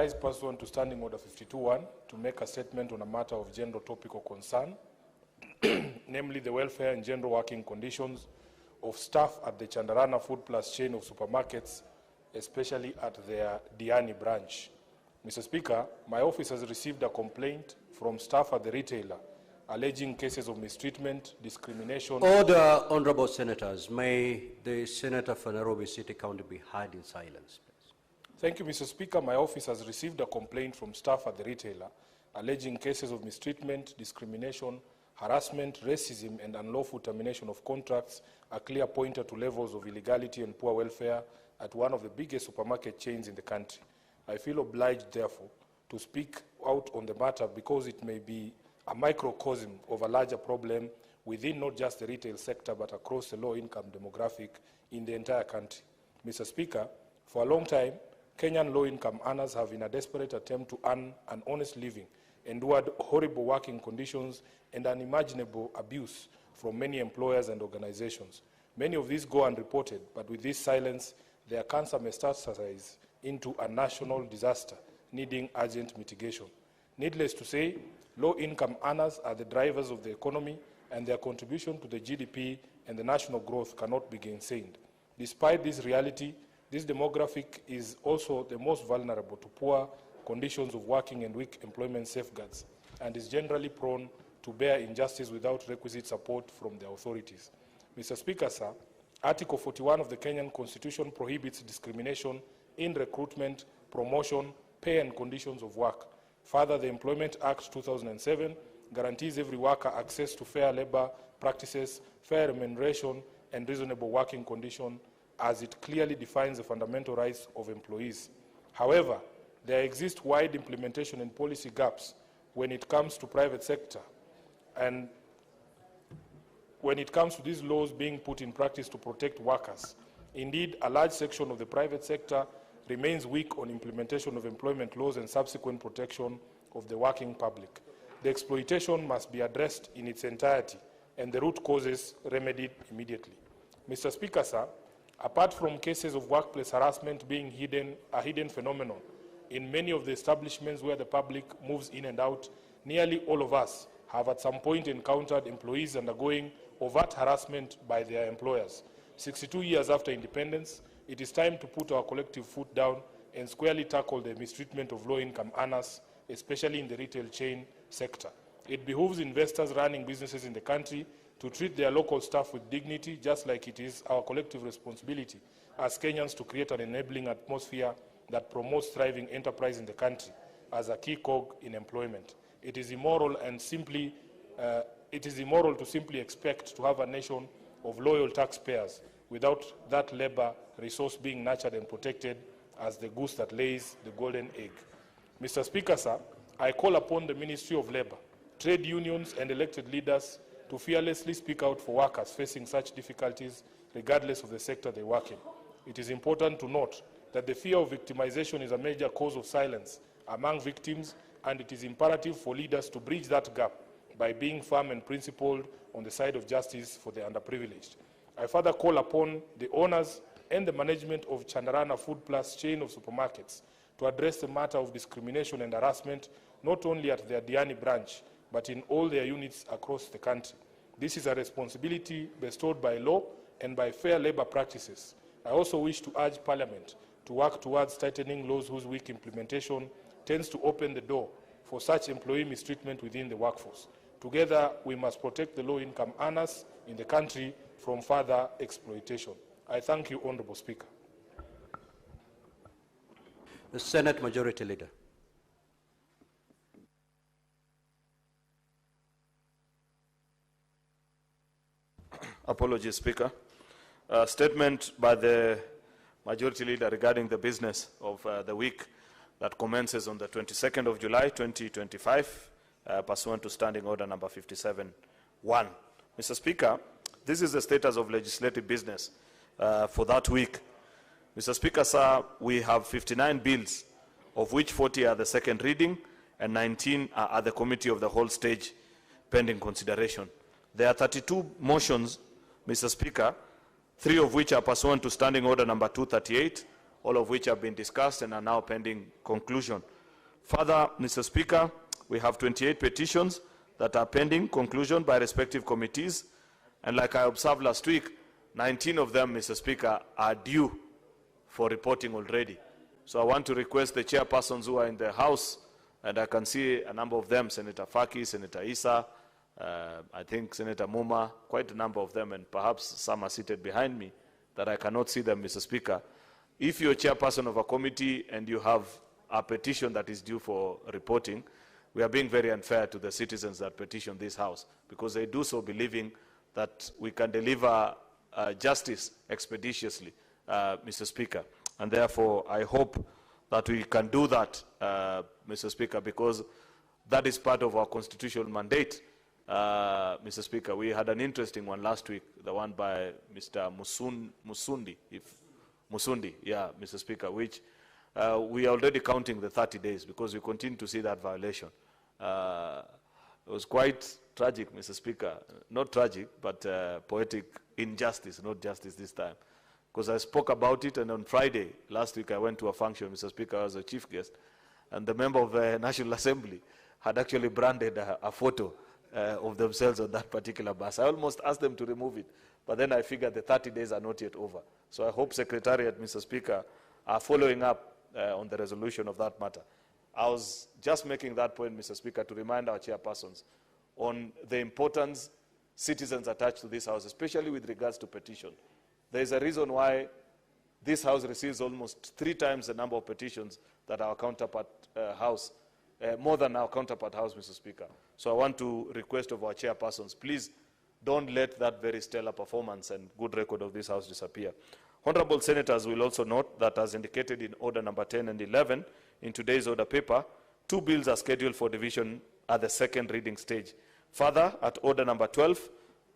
rise pursuant to Standing Order 52.1 to make a statement on a matter of general topical concern, namely the welfare and general working conditions of staff at the Chandarana Food Plus chain of supermarkets, especially at their Diani branch. Mr. Speaker, my office has received a complaint from staff at the retailer alleging cases of mistreatment, discrimination. Order, honorable senators. May the senator for Nairobi City County be heard in silence, please. Thank you, Mr. Speaker. My office has received a complaint from staff at the retailer alleging cases of mistreatment, discrimination, harassment, racism, and unlawful termination of contracts, a clear pointer to levels of illegality and poor welfare at one of the biggest supermarket chains in the country. I feel obliged, therefore, to speak out on the matter because it may be a microcosm of a larger problem within not just the retail sector but across the low-income demographic in the entire country. Mr. Speaker, for a long time, Kenyan low-income earners have, in a desperate attempt to earn an honest living, endured horrible working conditions and unimaginable abuse from many employers and organizations. Many of these go unreported, but with this silence, their cancer metastasize into a national disaster needing urgent mitigation. Needless to say, low-income earners are the drivers of the economy, and their contribution to the GDP and the national growth cannot be gainsaid. Despite this reality, this demographic is also the most vulnerable to poor conditions of working and weak employment safeguards, and is generally prone to bear injustice without requisite support from the authorities. Mr. Speaker, sir, Article 41 of the Kenyan Constitution prohibits discrimination in recruitment, promotion, pay and conditions of work. Further, the Employment Act 2007 guarantees every worker access to fair labor practices, fair remuneration, and reasonable working conditions, as it clearly defines the fundamental rights of employees. However, there exist wide implementation and policy gaps when it comes to private sector, and when it comes to these laws being put in practice to protect workers. Indeed, a large section of the private sector remains weak on implementation of employment laws and subsequent protection of the working public. The exploitation must be addressed in its entirety and the root causes remedied immediately. Mr. Speaker, sir, apart from cases of workplace harassment being a hidden phenomenon in many of the establishments where the public moves in and out, nearly all of us have at some point encountered employees undergoing overt harassment by their employers. 62 years after independence, it is time to put our collective foot down and squarely tackle the mistreatment of low-income earners, especially in the retail chain sector. It behooves investors running businesses in the country to treat their local staff with dignity, just like it is our collective responsibility as Kenyans to create an enabling atmosphere that promotes thriving enterprise in the country as a key cog in employment. It is immoral to simply expect to have a nation of loyal taxpayers without that labor resource being nurtured and protected as the goose that lays the golden egg. Mr. Speaker, sir, I call upon the Ministry of Labor, trade unions and elected leaders to fearlessly speak out for workers facing such difficulties regardless of the sector they work in. It is important to note that the fear of victimization is a major cause of silence among victims, and it is imperative for leaders to bridge that gap by being firm and principled on the side of justice for the underprivileged. I further call upon the owners and the management of Chandarana Food Plus chain of supermarkets to address the matter of discrimination and harassment not only at their Diani branch, but in all their units across the country. This is a responsibility bestowed by law and by fair labor practices. I also wish to urge Parliament to work towards tightening laws whose weak implementation tends to open the door for such employee mistreatment within the workforce. Together, we must protect the low-income earners in the country from further exploitation. I thank you, Honourable Speaker. The Senate Majority Leader. Apologies, Speaker. Statement by the Majority Leader regarding the business of the week that commences on the 22nd of July, 2025, pursuant to Standing Order number 57-1. Mr. Speaker, this is the status of legislative business for that week. Mr. Speaker, sir, we have 59 bills, of which 40 are the second reading and 19 are at the committee of the whole stage pending consideration. There are 32 motions, Mr. Speaker, 3 of which are pursuant to Standing Order number 238, all of which have been discussed and are now pending conclusion. Further, Mr. Speaker, we have 28 petitions that are pending conclusion by respective committees. And like I observed last week, 19 of them, Mr. Speaker, are due for reporting already. So I want to request the chairpersons who are in the House, and I can see a number of them, Senator Faki, Senator Issa, I think Senator Muma, quite a number of them, and perhaps some are seated behind me, that I cannot see them, Mr. Speaker. If you're chairperson of a committee and you have a petition that is due for reporting, we are being very unfair to the citizens that petition this House, because they do so believing that we can deliver justice expeditiously, Mr. Speaker. And therefore, I hope that we can do that, Mr. Speaker, because that is part of our constitutional mandate, Mr. Speaker. We had an interesting one last week, the one by Mr. Musundi, Mr. Speaker, which we are already counting the 30 days because we continue to see that violation. It was quite tragic, Mr. Speaker. Not tragic, but poetic injustice, not justice this time. Because I spoke about it, and on Friday, last week, I went to a function, Mr. Speaker, as a chief guest, and the member of the National Assembly had actually branded a photo of themselves on that particular bus. I almost asked them to remove it, but then I figured the 30 days are not yet over. So I hope Secretariat, Mr. Speaker, are following up on the resolution of that matter. I was just making that point, Mr. Speaker, to remind our chairpersons on the importance citizens attach to this House, especially with regards to petition. There is a reason why this House receives almost 3 times the number of petitions that our counterpart House, more than our counterpart House, Mr. Speaker. So I want to request of our chairpersons, please don't let that very stellar performance and good record of this House disappear. Honorable Senators will also note that, as indicated in Order number 10 and 11 in today's order paper, 2 bills are scheduled for division at the second reading stage. Further, at Order number 12,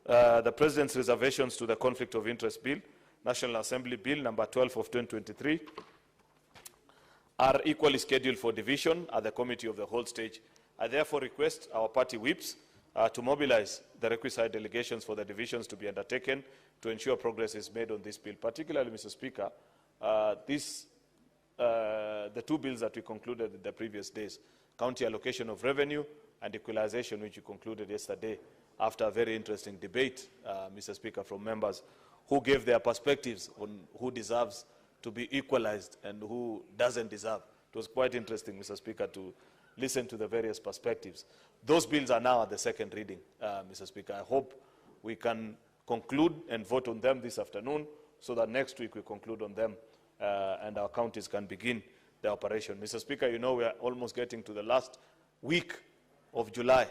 the President's reservations to the Conflict of Interest Bill, National Assembly Bill number 12 of 2023, are equally scheduled for division at the Committee of the Whole stage. I therefore request our party whips to mobilize the requisite delegations for the divisions to be undertaken to ensure progress is made on this bill. Particularly, Mr. Speaker, the 2 bills that we concluded in the previous days, county allocation of revenue and equalization, which we concluded yesterday after a very interesting debate, Mr. Speaker, from members who gave their perspectives on who deserves to be equalized and who doesn't deserve. It was quite interesting, Mr. Speaker, to listen to the various perspectives. Those bills are now at the second reading, Mr. Speaker. I hope we can conclude and vote on them this afternoon so that next week we conclude on them and our counties can begin the operation. Mr. Speaker, you know we are almost getting to the last week of July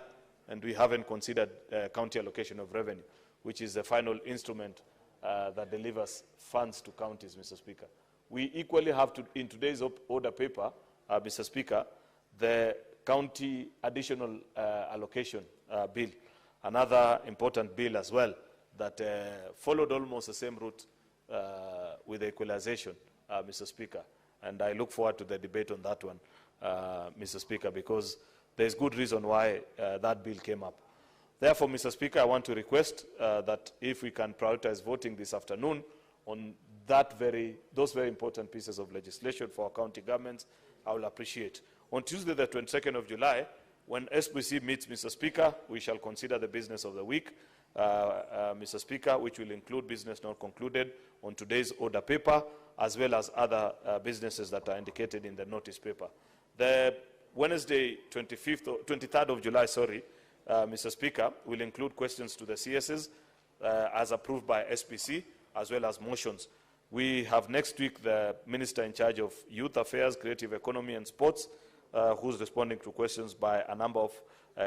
and we haven't considered county allocation of revenue, which is the final instrument that delivers funds to counties, Mr. Speaker. We equally have to, in today's order paper, Mr. Speaker, the county additional allocation bill, another important bill as well that followed almost the same route with the equalization, Mr. Speaker. And I look forward to the debate on that one, Mr. Speaker, because there's good reason why that bill came up. Therefore, Mr. Speaker, I want to request that if we can prioritize voting this afternoon on those very important pieces of legislation for our county governments, I will appreciate. On Tuesday, the 22nd of July, when SBC meets, Mr. Speaker, we shall consider the business of the week, Mr. Speaker, which will include business not concluded on today's order paper, as well as other businesses that are indicated in the notice paper. The Wednesday, 23rd of July, Mr. Speaker, will include questions to the CSs as approved by SPC, as well as motions. We have next week the Minister in charge of Youth Affairs, Creative Economy and Sports, who's responding to questions by a number of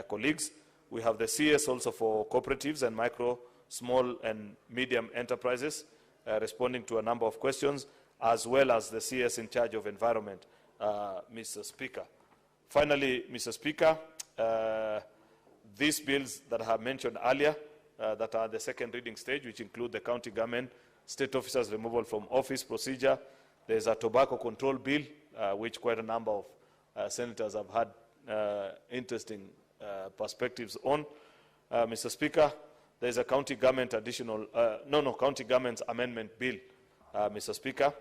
colleagues. We have the CS also for cooperatives and micro, small and medium enterprises, responding to a number of questions, as well as the CS in charge of environment, Mr. Speaker. Finally, Mr. Speaker, these bills that I have mentioned earlier, that are the second reading stage, which include the county government, state officers removal from office procedure. There's a tobacco control bill, which quite a number of senators have had interesting perspectives on. Mr. Speaker, there's a county government county government's amendment bill, Mr. Speaker.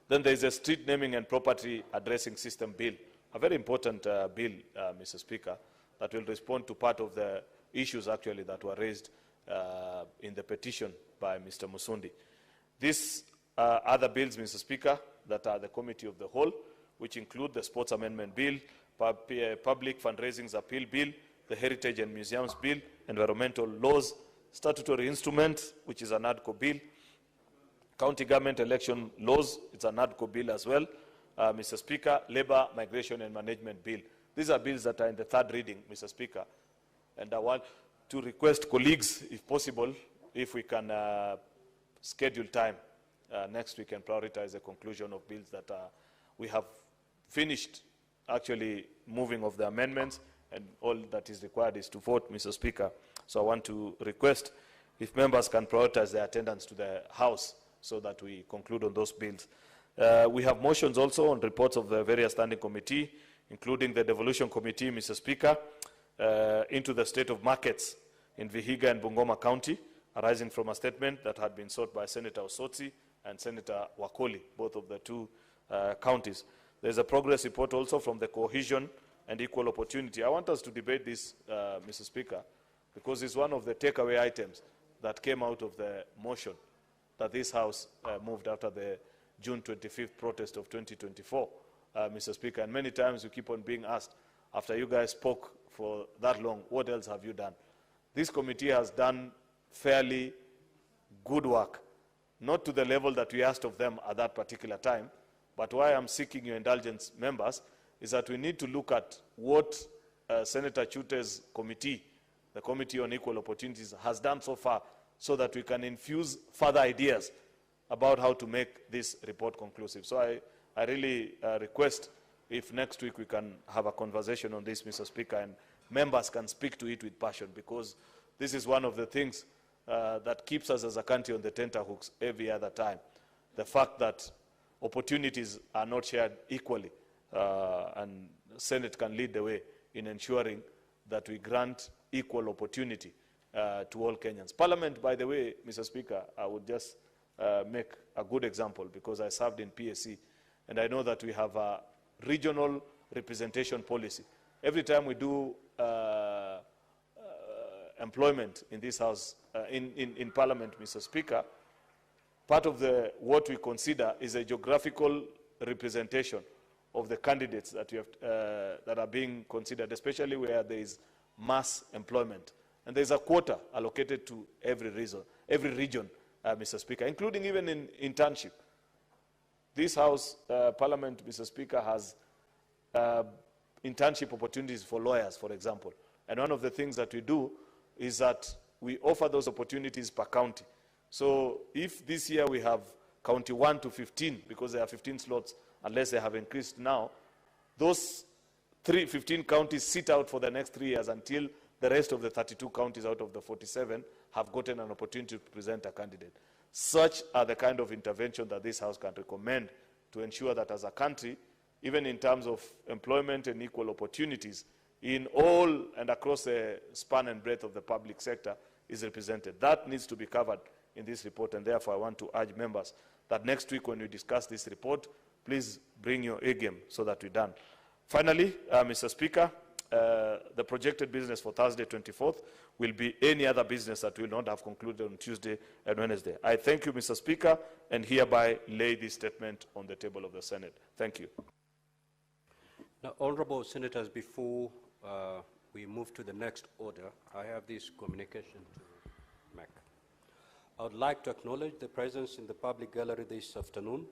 Then there's a street naming and property addressing system bill, a very important bill, Mr. Speaker, that will respond to part of the issues actually that were raised in the petition by Mr. Musundi. These other bills, Mr. Speaker, that are the Committee of the Whole, which include the Sports Amendment Bill, Public Fundraisings Appeal Bill, the Heritage and Museums Bill, Environmental Laws, Statutory Instrument, which is an ADCO bill, County Government Election Laws, it's an ADCO bill as well, Mr. Speaker, Labour, Migration and Management Bill. These are bills that are in the third reading, Mr. Speaker, and I want to request colleagues, if possible, if we can schedule time next week and prioritize the conclusion of bills that we have finished actually moving of the amendments, and all that is required is to vote, Mr. Speaker. So I want to request if members can prioritize their attendance to the House so that we conclude on those bills. We have motions also on reports of the various standing committee, including the Devolution Committee, Mr. Speaker, into the state of markets in Vihiga and Bungoma County, arising from a statement that had been sought by Senator Osotsi and Senator Wakoli, both of the two counties. There's a progress report also from the Cohesion and Equal Opportunity. I want us to debate this, Mr. Speaker, because it's one of the takeaway items that came out of the motion that this House moved after the June 25th protest of 2024, Mr. Speaker. And many times you keep on being asked, after you guys spoke for that long, what else have you done? This committee has done fairly good work, not to the level that we asked of them at that particular time, but why I'm seeking your indulgence, members, is that we need to look at what Senator Chute's committee, the Committee on Equal Opportunities, has done so far, so that we can infuse further ideas about how to make this report conclusive. So I really request if next week we can have a conversation on this, Mr. Speaker, and members can speak to it with passion, because this is one of the things that keeps us as a country on the tenterhooks every other time. The fact that opportunities are not shared equally, and the Senate can lead the way in ensuring that we grant equal opportunity to all Kenyans. Parliament, by the way, Mr. Speaker, I would just make a good example, because I served in PSC, and I know that we have a regional representation policy. Every time we do employment in this House, in Parliament, Mr. Speaker, part of what we consider is a geographical representation of the candidates that, that are being considered, especially where there is mass employment. And there's a quota allocated to every region, Mr. Speaker, including even in internship. This House, Parliament, Mr. Speaker, has internship opportunities for lawyers, for example. And one of the things that we do is that we offer those opportunities per county. So if this year we have county 1 to 15, because there are 15 slots, unless they have increased now, those 15 counties sit out for the next 3 years until the rest of the 32 counties out of the 47 have gotten an opportunity to present a candidate. Such are the kind of intervention that this House can recommend to ensure that as a country, even in terms of employment and equal opportunities, in all and across the span and breadth of the public sector is represented. That needs to be covered in this report, and therefore I want to urge members that next week when we discuss this report, please bring your A game so that we're done. Finally, Mr. Speaker, the projected business for Thursday, 24th, will be any other business that will not have concluded on Tuesday and Wednesday. I thank you, Mr. Speaker, and hereby lay this statement on the table of the Senate. Thank you. Now, honorable senators, before we move to the next order, I have this communication to make. I would like to acknowledge the presence in the public gallery this afternoon,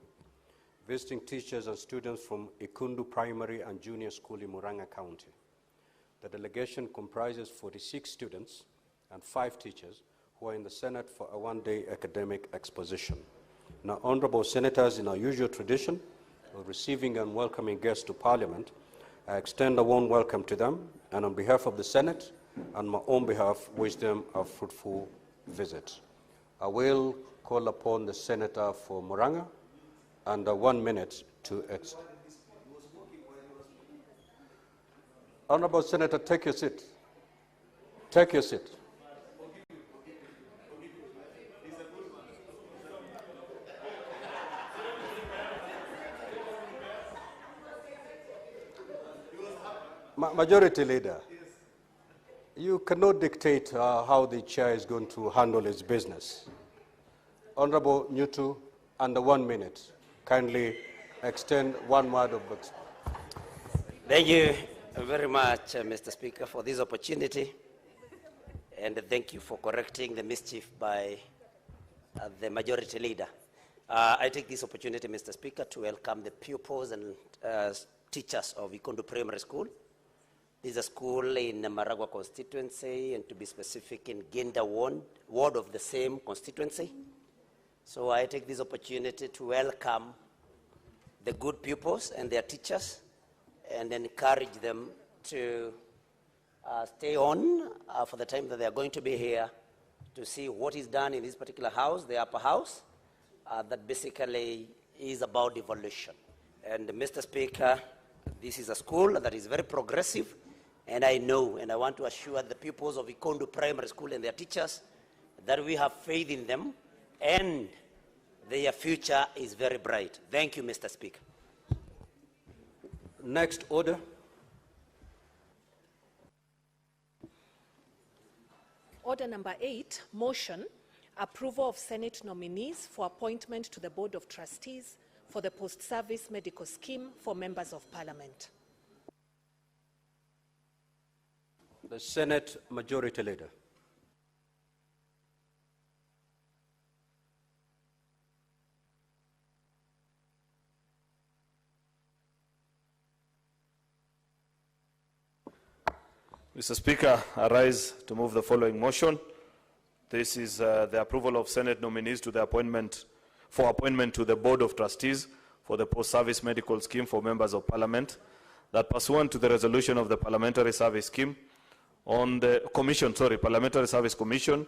visiting teachers and students from Ikundu Primary and Junior School in Murang'a County. The delegation comprises 46 students and 5 teachers who are in the Senate for a one-day academic exposition. Now, honorable senators, in our usual tradition of receiving and welcoming guests to Parliament, I extend a warm welcome to them, and on behalf of the Senate and my own behalf, wish them a fruitful visit. I will call upon the Senator for Murang'a under 1 minute to exit. Honorable Senator, take your seat. Take your seat. Majority Leader, you cannot dictate how the chair is going to handle its business. Honorable Nyutu, under 1 minute, kindly extend one word of words. Thank you very much, Mr. Speaker, for this opportunity, and thank you for correcting the mischief by the Majority Leader. I take this opportunity, Mr. Speaker, to welcome the pupils and teachers of Ikondu Primary School. This is a school in Maragua constituency, and to be specific, in Ginda ward of the same constituency. So I take this opportunity to welcome the good pupils and their teachers and encourage them to stay on for the time that they are going to be here to see what is done in this particular house, the upper house, that basically is about evolution. And Mr. Speaker, this is a school that is very progressive, and I know, and I want to assure the pupils of Ikondu Primary School and their teachers that we have faith in them, and their future is very bright. Thank you, Mr. Speaker. Next order. Order number 8, motion, approval of Senate nominees for appointment to the Board of Trustees for the post-service medical scheme for members of Parliament. The Senate Majority Leader. Mr. Speaker, I rise to move the following motion. This is the approval of Senate nominees to the appointment to the Board of Trustees for the post-service medical scheme for members of Parliament, that pursuant to the resolution of the Parliamentary Service Scheme on the Parliamentary Service Commission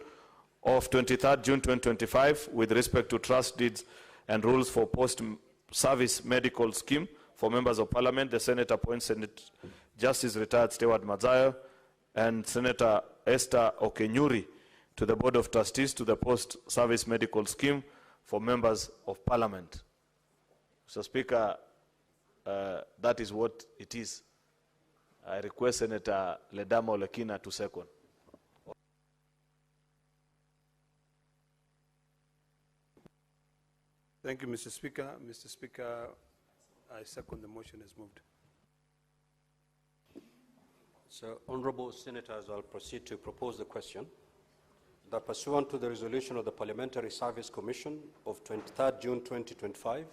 of 23rd June 2025 with respect to trust deeds and rules for post-service medical scheme for members of Parliament, the Senate appoints Senate Justice Retired Stewart Mazayo and Senator Esther Okenyuri to the Board of Trustees to the post-service medical scheme for members of Parliament. Mr. Speaker, that is what it is. I request Senator Ledama Olekina to second. Thank you, Mr. Speaker. Mr. Speaker, I second the motion as moved. So, honorable senators, I'll proceed to propose the question that pursuant to the resolution of the Parliamentary Service Commission of 23rd June 2025,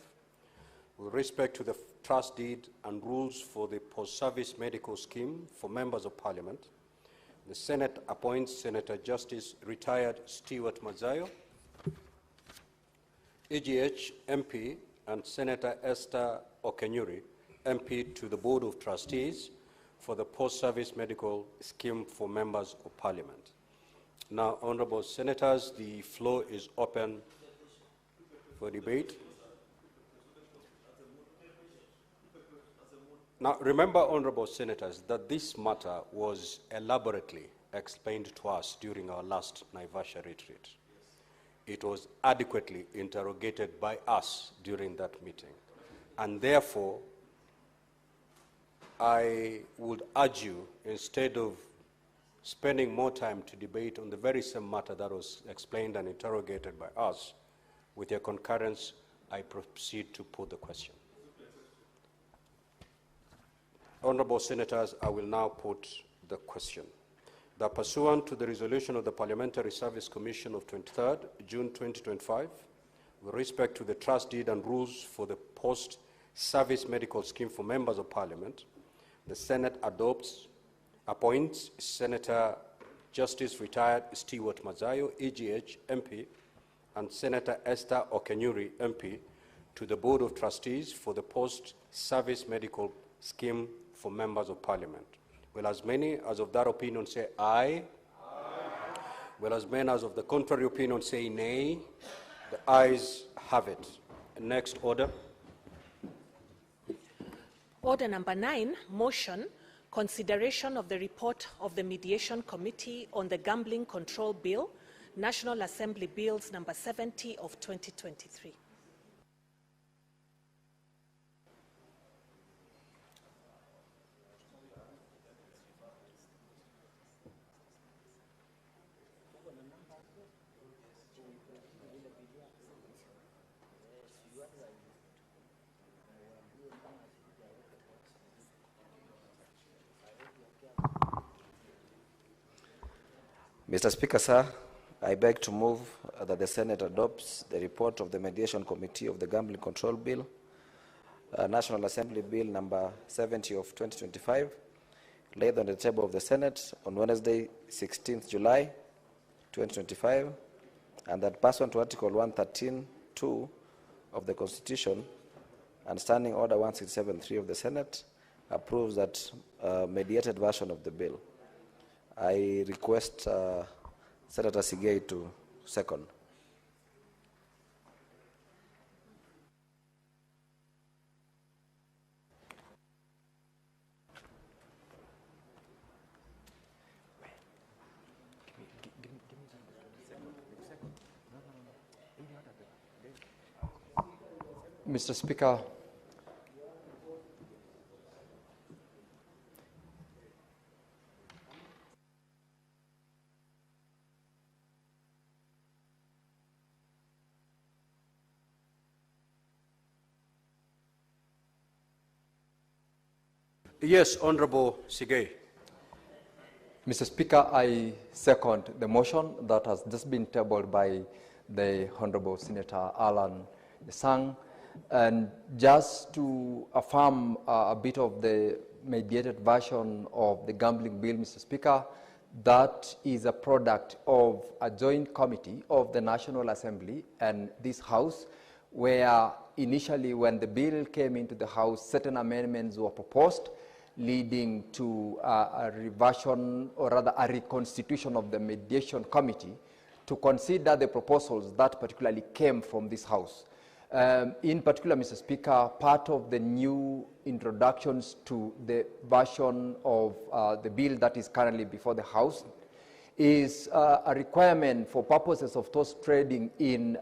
with respect to the trust deed and rules for the post-service medical scheme for members of Parliament, the Senate appoints Senator Justice Retired Stewart Mazayo, EGH MP, and Senator Esther Okenyuri, MP, to the Board of Trustees for the post-service medical scheme for members of Parliament. Now, honorable senators, the floor is open for debate. Now, remember, honorable senators, that this matter was elaborately explained to us during our last Naivasha retreat. It was adequately interrogated by us during that meeting. And therefore, I would urge you, instead of spending more time to debate on the very same matter that was explained and interrogated by us, with your concurrence, I proceed to put the question. Honorable senators, I will now put the question. That pursuant to the resolution of the Parliamentary Service Commission of 23rd June 2025, with respect to the trust deed and rules for the post-service medical scheme for members of Parliament, the Senate appoints Senator Justice Retired Stewart Mazayo, EGH MP, and Senator Esther Okenyuri, MP, to the Board of Trustees for the post-service medical scheme for members of Parliament. Will as many as of that opinion say aye? Aye. Will as many as of the contrary opinion say nay? The ayes have it. Next order. Order number 9, motion, consideration of the report of the Mediation Committee on the Gambling Control Bill, National Assembly Bills number 70 of 2023. Mr. Speaker, sir, I beg to move that the Senate adopts the report of the Mediation Committee of the Gambling Control Bill, National Assembly Bill number 70 of 2025, laid on the table of the Senate on Wednesday, 16th July 2025, and that pursuant to Article 113(2) of the Constitution and Standing Order 167(3) of the Senate, approves that mediated version of the bill. I request Senator Sigei to second. Mr. Speaker, Yes, Honorable Sigei. Mr. Speaker, I second the motion that has just been tabled by the Honorable Senator Alan Sang. And just to affirm a bit of the mediated version of the gambling bill, Mr. Speaker, that is a product of a joint committee of the National Assembly and this House, where initially when the bill came into the House, certain amendments were proposed, leading to a reversion, or rather a reconstitution of the mediation committee to consider the proposals that particularly came from this House. In particular, Mr. Speaker, part of the new introductions to the version of the bill that is currently before the House is a requirement for purposes of those trading in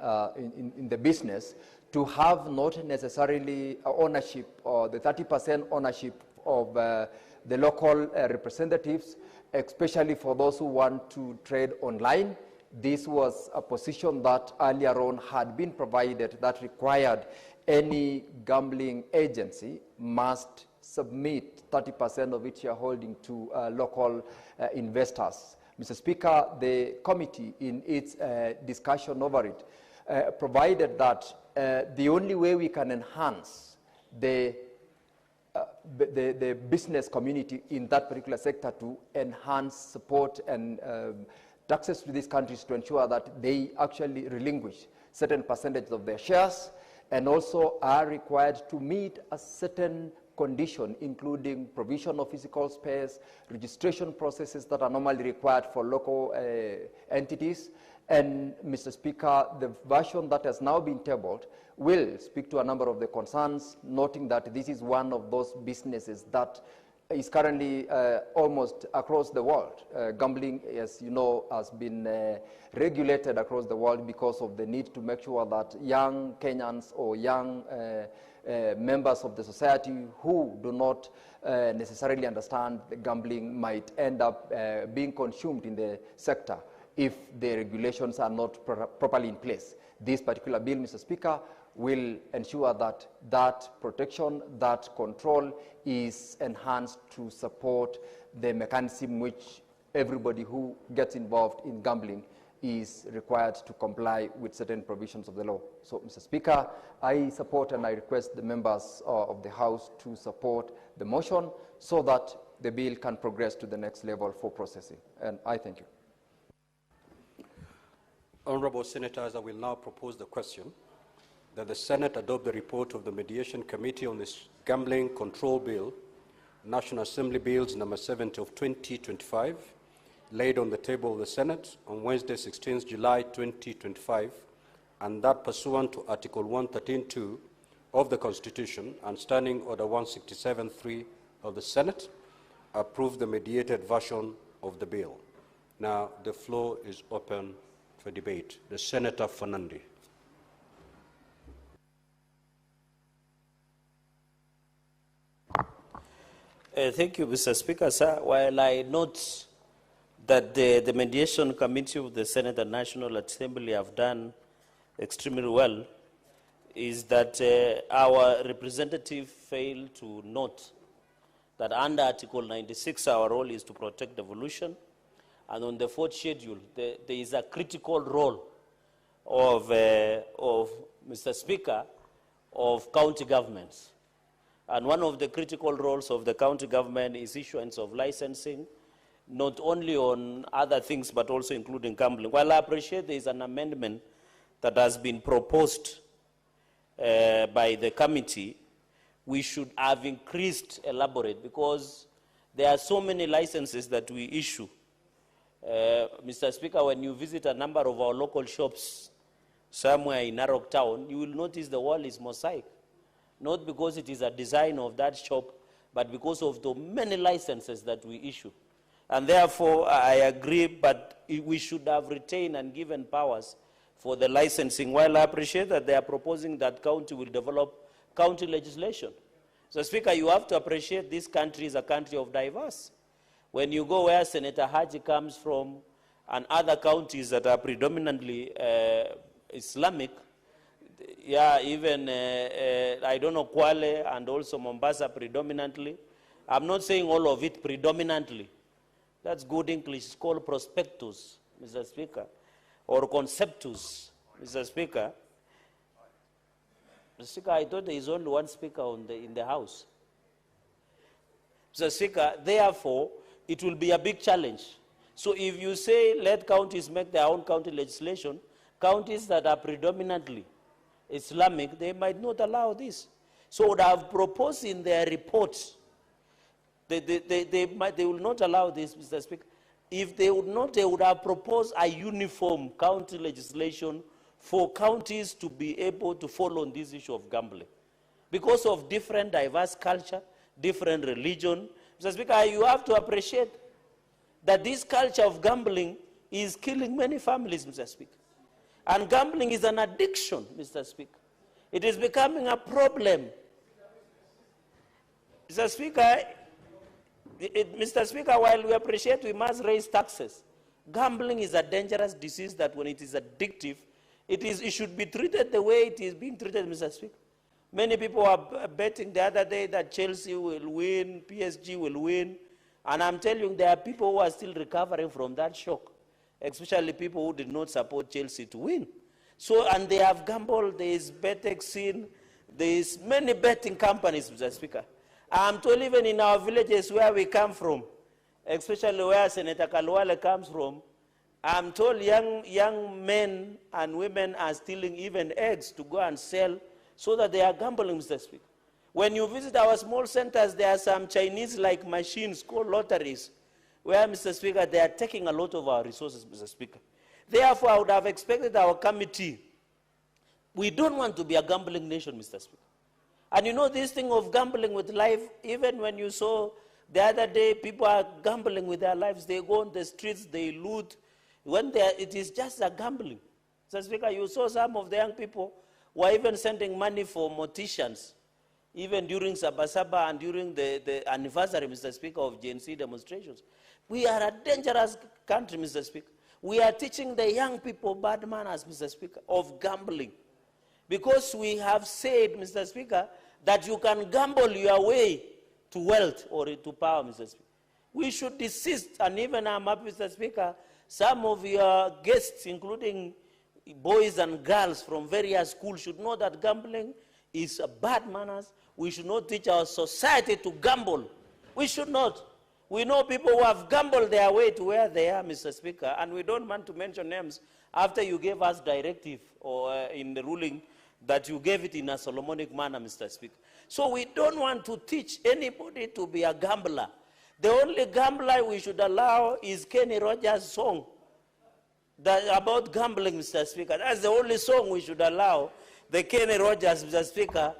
the business to have not necessarily ownership or the 30% ownership of the local representatives, especially for those who want to trade online. This was a position that earlier on had been provided that required any gambling agency must submit 30% of its shareholding to local investors. Mr. Speaker, the committee in its discussion over it provided that the only way we can enhance the business community in that particular sector to enhance support and access to these countries to ensure that they actually relinquish certain percentage of their shares, and also are required to meet a certain condition, including provision of physical space, registration processes that are normally required for local entities. And, Mr. Speaker, the version that has now been tabled will speak to a number of the concerns, noting that this is one of those businesses that is currently almost across the world. Gambling, as you know, has been regulated across the world because of the need to make sure that young Kenyans or young members of the society who do not necessarily understand the gambling might end up being consumed in the sector if the regulations are not properly in place. This particular bill, Mr. Speaker, will ensure that that protection, that control is enhanced to support the mechanism which everybody who gets involved in gambling is required to comply with certain provisions of the law. So, Mr. Speaker, I support and I request the members of the House to support the motion so that the bill can progress to the next level for processing. And I thank you. Honorable Senators, I will now propose the question that the Senate adopt the report of the Mediation Committee on this Gambling Control Bill, National Assembly Bills number 70 of 2025, laid on the table of the Senate on Wednesday, 16th July 2025, and that pursuant to Article 113(2) of the Constitution and Standing Order 167(3) of the Senate, approve the mediated version of the bill. Now, the floor is open for debate. The Senator Fernandi. Thank you, Mr. Speaker, sir. While I note that the Mediation Committee of the Senate and National Assembly have done extremely well, is that our representative failed to note that under Article 96, our role is to protect devolution, and on the fourth schedule, there is a critical role of Mr. Speaker, of county governments. And one of the critical roles of the county government is issuance of licensing, not only on other things, but also including gambling. While I appreciate there is an amendment that has been proposed by the committee, we should have increased elaborate, because there are so many licenses that we issue. Mr. Speaker, when you visit a number of our local shops somewhere in Narok town, you will notice the wall is mosaic. Not because it is a design of that shop, but because of the many licenses that we issue. And therefore, I agree, but we should have retained and given powers for the licensing, while I appreciate that they are proposing that county will develop county legislation. So, Speaker, you have to appreciate this country is a country of diverse. When you go where Senator Haji comes from and other counties that are predominantly Islamic, yeah, even, I don't know, Kwale and also Mombasa predominantly. I'm not saying all of it predominantly. That's good English. It's called prospectus, Mr. Speaker, or conceptus, Mr. Speaker. Mr. Speaker, I thought there is only one speaker in the House. Mr. Speaker, therefore, it will be a big challenge. So if you say let counties make their own county legislation, counties that are predominantly Islamic, they might not allow this. So would have proposed in their report, they will not allow this, Mr. Speaker. If they would not, they would have proposed a uniform county legislation for counties to be able to follow on this issue of gambling. Because of different diverse culture, different religion, Mr. Speaker, you have to appreciate that this culture of gambling is killing many families, Mr. Speaker. And gambling is an addiction, Mr. Speaker. It is becoming a problem. Mr. Speaker, Mr. Speaker, while we appreciate we must raise taxes, gambling is a dangerous disease that when it is addictive, it should be treated the way it is being treated, Mr. Speaker. Many people are betting the other day that Chelsea will win, PSG will win, and I'm telling you, there are people who are still recovering from that shock, especially people who did not support Chelsea to win. So, and they have gambled, there is betting, there is many betting companies, Mr. Speaker. I'm told even in our villages where we come from, especially where Senator Kalwale comes from, I'm told young men and women are stealing even eggs to go and sell so that they are gambling, Mr. Speaker. When you visit our small centers, there are some Chinese-like machines called lotteries, where, Mr. Speaker, they are taking a lot of our resources, Mr. Speaker. Therefore, I would have expected our committee, we don't want to be a gambling nation, Mr. Speaker. And you know this thing of gambling with life, even when you saw the other day, people are gambling with their lives, they go on the streets, they loot, when it is just a gambling. Mr. Speaker, you saw some of the young people were even sending money for morticians, even during Sabasaba and during the anniversary, Mr. Speaker, of GNC demonstrations. We are a dangerous country, Mr. Speaker. We are teaching the young people bad manners, Mr. Speaker, of gambling. Because we have said, Mr. Speaker, that you can gamble your way to wealth or to power, Mr. Speaker. We should desist, and even I'm happy, Mr. Speaker, some of your guests, including boys and girls from various schools, should know that gambling is a bad manners. We should not teach our society to gamble. We should not. We know people who have gambled their way to where they are, Mr. Speaker, and we don't want to mention names after you gave us directive or in the ruling that you gave it in a Solomonic manner, Mr. Speaker. So we don't want to teach anybody to be a gambler. The only gambler we should allow is Kenny Rogers' song about gambling, Mr. Speaker. That's the only song we should allow. The Kenny Rogers, Mr. Speaker.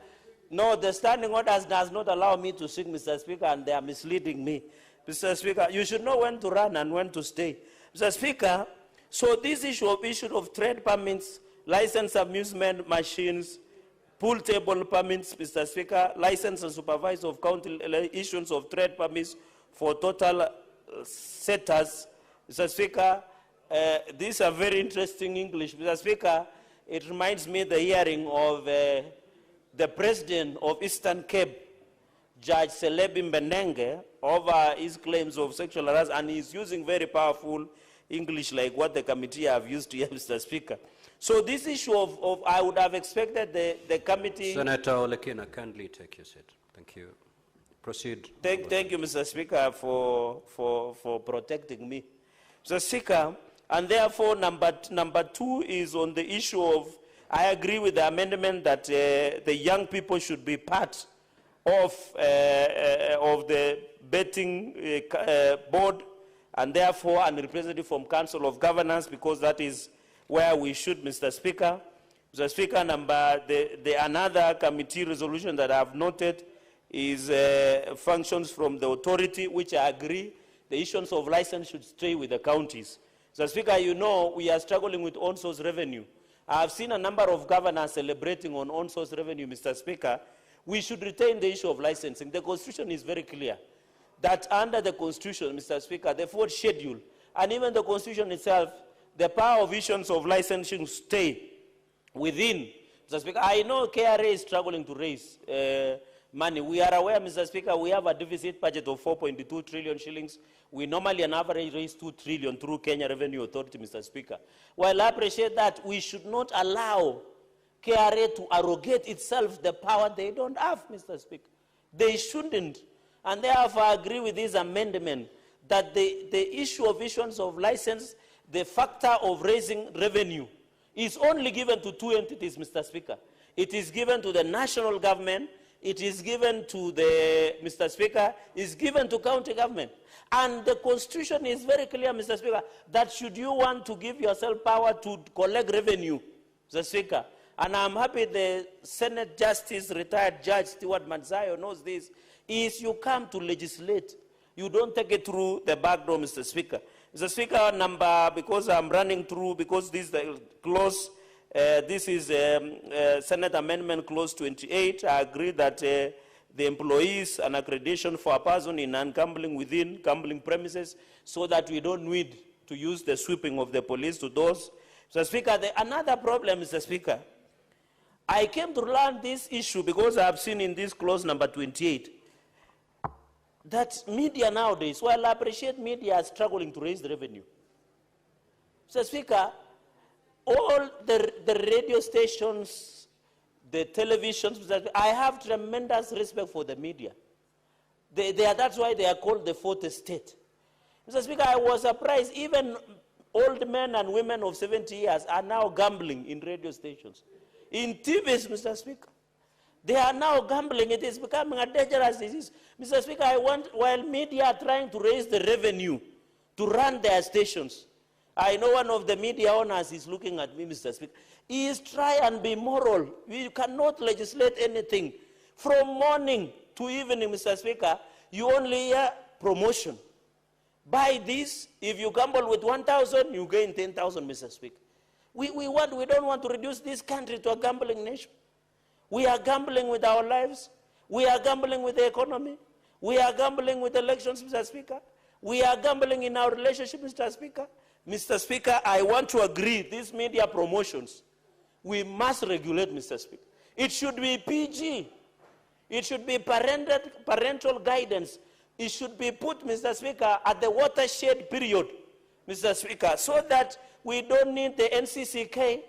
No, the standing orders does not allow me to sing, Mr. Speaker, and they are misleading me. Mr. Speaker, you should know when to run and when to stay. Mr. Speaker, so this issue of trade permits, licensed amusement machines, pool table permits, Mr. Speaker, license and supervise of county issuance of trade permits for total setters. Mr. Speaker, these are very interesting English. Mr. Speaker, it reminds me the hearing of the president of Eastern Cape, Judge Celebi Mbenenge over his claims of sexual harassment, and he's using very powerful English like what the committee have used here, Mr. Speaker. So this issue of I would have expected the committee... Senator Olekina, kindly take your seat. Thank you. Proceed. Thank you, Mr. Speaker, for protecting me. Mr. Speaker, and therefore number two is on the issue of, I agree with the amendment that the young people should be part of the betting board, and therefore a representative from Council of Governors, because that is where we should, Mr. Speaker. Mr. Speaker, another committee resolution that I have noted is functions from the authority, which I agree the issuance of license should stay with the counties. Mr. Speaker, you know we are struggling with on-source revenue. I have seen a number of governors celebrating on on-source revenue, Mr. Speaker. We should retain the issue of licensing. The Constitution is very clear that under the Constitution, Mr. Speaker, the fourth schedule, and even the Constitution itself, the power of issuance of licensing stay within. Mr. Speaker, I know KRA is struggling to raise money. We are aware, Mr. Speaker, we have a deficit budget of 4.2 trillion shillings. We normally on average raise 2 trillion through Kenya Revenue Authority, Mr. Speaker. While I appreciate that, we should not allow KRA to arrogate itself the power they don't have, Mr. Speaker. They shouldn't. And therefore, I agree with this amendment that the issue of issuance of license, the factor of raising revenue, is only given to two entities, Mr. Speaker. It is given to the national government, it is given to the, Mr. Speaker, is given to county government. And the Constitution is very clear, Mr. Speaker, that should you want to give yourself power to collect revenue, Mr. Speaker, and I'm happy the Senate Justice, retired Judge Stewart Manzayo knows this, is you come to legislate. You don't take it through the back door, Mr. Speaker. Mr. Speaker, because I'm running through, because this is the clause, this is Senate Amendment Clause 28. I agree that the employees an accreditation for a person in non-gambling within gambling premises, so that we don't need to use the sweeping of the police to those. Mr. Speaker, another problem, Mr. Speaker, I came to learn this issue because I have seen in this clause number 28 that media nowadays, while I appreciate media are struggling to raise the revenue. Mr. Speaker, all the radio stations, the televisions, I have tremendous respect for the media. That's why they are called the fourth estate. Mr. Speaker, I was surprised even old men and women of 70 years are now gambling in radio stations. In TVs, Mr. Speaker, they are now gambling. It is becoming a dangerous disease. Mr. Speaker, while media are trying to raise the revenue to run their stations, I know one of the media owners is looking at me, Mr. Speaker. He is trying and be moral. We cannot legislate anything. From morning to evening, Mr. Speaker, you only hear promotion. Buy this. If you gamble with 1,000, you gain 10,000, Mr. Speaker. We don't want to reduce this country to a gambling nation. We are gambling with our lives. We are gambling with the economy. We are gambling with elections, Mr. Speaker. We are gambling in our relationship, Mr. Speaker. Mr. Speaker, I want to agree, these media promotions, we must regulate, Mr. Speaker. It should be PG. It should be parental guidance. It should be put, Mr. Speaker, at the watershed period, Mr. Speaker, so that we don't need the NCCK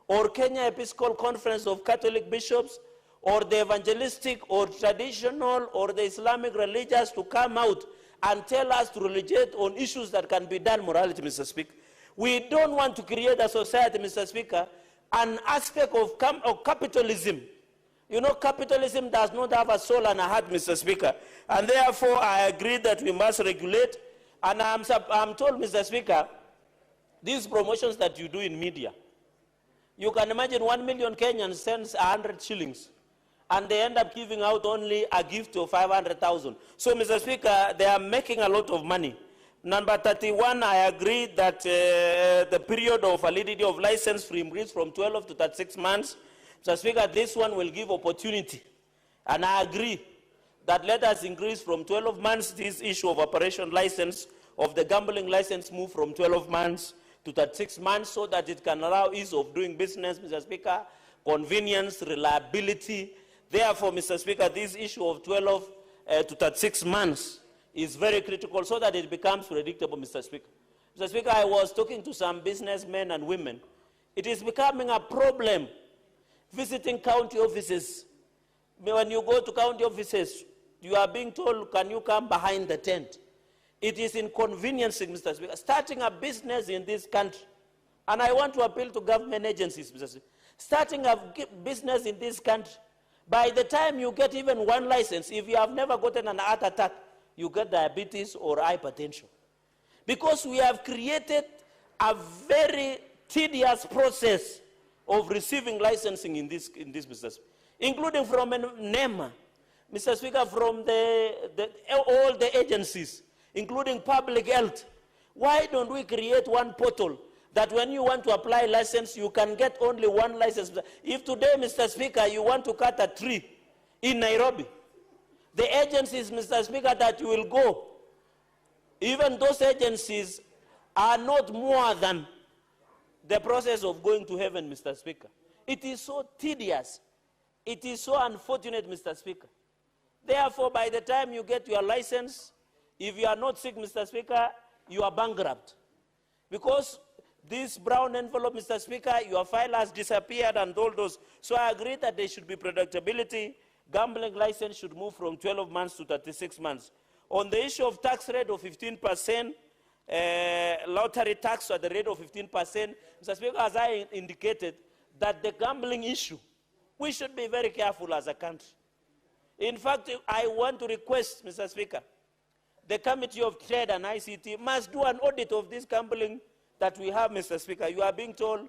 or Kenya Episcopal Conference of Catholic Bishops or the evangelistic or traditional or the Islamic religious to come out and tell us to legislate on issues that can be done morality, Mr. Speaker. We don't want to create a society, Mr. Speaker, an aspect of capitalism. You know, capitalism does not have a soul and a heart, Mr. Speaker. And therefore, I agree that we must regulate. And I'm told, Mr. Speaker, these promotions that you do in media, you can imagine 1 million Kenyans sends 100 shillings, and they end up giving out only a gift of 500,000. So, Mr. Speaker, they are making a lot of money. Number 31, I agree that the period of validity of license free increase from 12 to 36 months. Mr. Speaker, this one will give opportunity. And I agree that let us increase from 12 months this issue of operation license, of the gambling license move from 12 months to 36 months so that it can allow ease of doing business, Mr. Speaker, convenience, reliability. Therefore, Mr. Speaker, this issue of 12 to 36 months is very critical so that it becomes predictable, Mr. Speaker. Mr. Speaker, I was talking to some businessmen and women. It is becoming a problem visiting county offices. When you go to county offices, you are being told, can you come behind the tent? It is inconveniencing, Mr. Speaker, starting a business in this country. And I want to appeal to government agencies, Mr. Speaker. Starting a business in this country, by the time you get even one license, if you have never gotten an heart attack, you get diabetes or hypertension. Because we have created a very tedious process of receiving licensing in this business, including from NEMA, Mr. Speaker, from all the agencies, including public health. Why don't we create one portal that when you want to apply license, you can get only one license? If today, Mr. Speaker, you want to cut a tree in Nairobi, the agencies, Mr. Speaker, that you will go, even those agencies are not more than the process of going to heaven, Mr. Speaker. It is so tedious. It is so unfortunate, Mr. Speaker. Therefore, by the time you get your license, if you are not sick, Mr. Speaker, you are bankrupt. Because this brown envelope, Mr. Speaker, your file has disappeared and all those. So I agree that there should be predictability. Gambling license should move from 12 months to 36 months. On the issue of tax rate of 15%, lottery tax at the rate of 15%, Mr. Speaker, as I indicated, that the gambling issue, we should be very careful as a country. In fact, I want to request, Mr. Speaker, the Committee of Trade and ICT must do an audit of this gambling that we have, Mr. Speaker. You are being told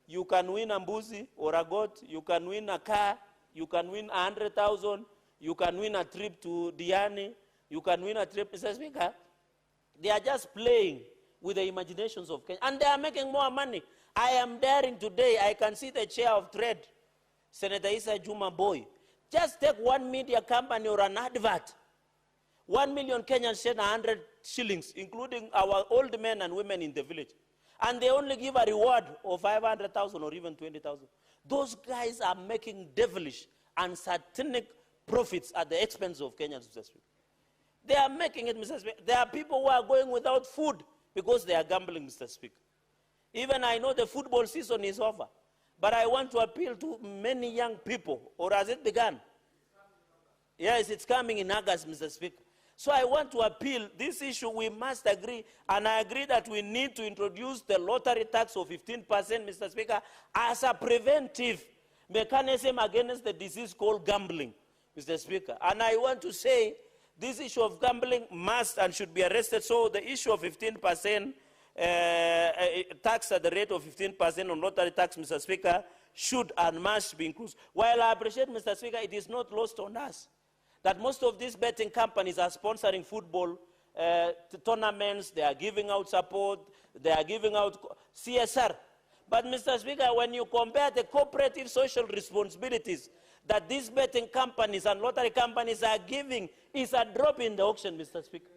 you can win a mbuzi or a goat, you can win a car, you can win 100,000, you can win a trip to Diani, you can win a trip, Mr. Speaker. They are just playing with the imaginations of Kenya, and they are making more money. I am daring today, I can see the chair of trade, Senator Issa Juma Boy. Just take one media company or an advert. 1 million Kenyans send 100 shillings, including our old men and women in the village. And they only give a reward of 500,000 or even 20,000. Those guys are making devilish and satanic profits at the expense of Kenyans, Mr. Speaker. They are making it, Mr. Speaker. There are people who are going without food because they are gambling, Mr. Speaker. Even I know the football season is over, but I want to appeal to many young people, or has it begun? Yes, it's coming in August, Mr. Speaker. So I want to appeal, this issue we must agree, and I agree that we need to introduce the lottery tax of 15%, Mr. Speaker, as a preventive mechanism against the disease called gambling, Mr. Speaker. And I want to say this issue of gambling must and should be arrested. So the issue of 15% tax at the rate of 15% on lottery tax, Mr. Speaker, should and must be included. While I appreciate, Mr. Speaker, it is not lost on us that most of these betting companies are sponsoring football tournaments, they are giving out support, they are giving out CSR. But, Mr. Speaker, when you compare the cooperative social responsibilities that these betting companies and lottery companies are giving, it's a drop in the auction, Mr. Speaker.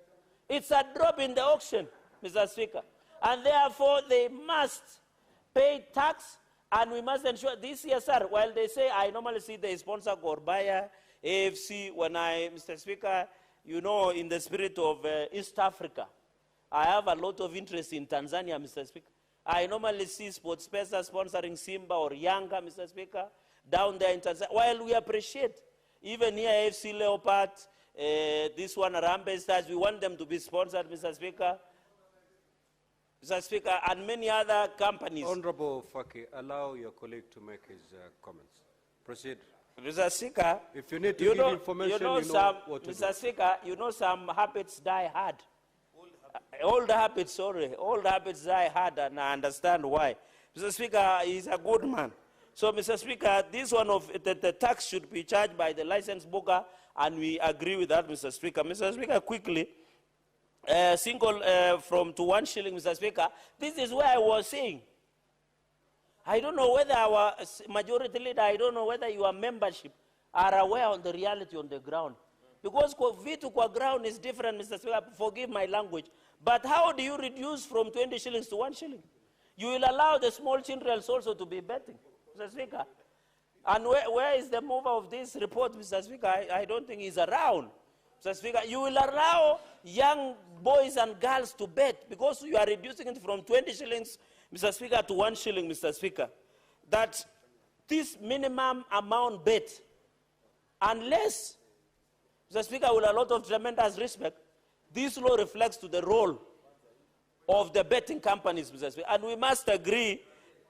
It's a drop in the auction, Mr. Speaker. And therefore, they must pay tax, and we must ensure this CSR, while they say, I normally see they sponsor Gorbaya, AFC, Mr. Speaker, you know, in the spirit of East Africa, I have a lot of interest in Tanzania, Mr. Speaker. I normally see SportsPesa sponsoring Simba or Yanga, Mr. Speaker, down there in Tanzania. While we appreciate, even here AFC Leopard, this one Harambee Stars, we want them to be sponsored, Mr. Speaker. Mr. Speaker, and many other companies. Honorable Faki, allow your colleague to make his comments. Proceed. Mr. Speaker, if you need to give information, you know what to Mr. do. Speaker, you know some habits die hard. Old habits, sorry. Old habits die hard, and I understand why. Mr. Speaker, he's a good man. So, Mr. Speaker, this one of the tax should be charged by the license booker, and we agree with that, Mr. Speaker. Mr. Speaker, quickly, single from to 1 shilling, Mr. Speaker. This is where I was saying. I don't know whether our majority leader, I don't know whether your membership are aware of the reality on the ground. Because vitu kwa ground is different, Mr. Speaker, forgive my language. But how do you reduce from 20 shillings to 1 shilling? You will allow the small children also to be betting, Mr. Speaker. And where is the mover of this report, Mr. Speaker? I don't think he's around. Mr. Speaker, you will allow young boys and girls to bet because you are reducing it from 20 shillings, Mr. Speaker, to 1 shilling, Mr. Speaker. That this minimum amount bet, unless, Mr. Speaker, with a lot of tremendous respect, this law reflects to the role of the betting companies, Mr. Speaker. And we must agree,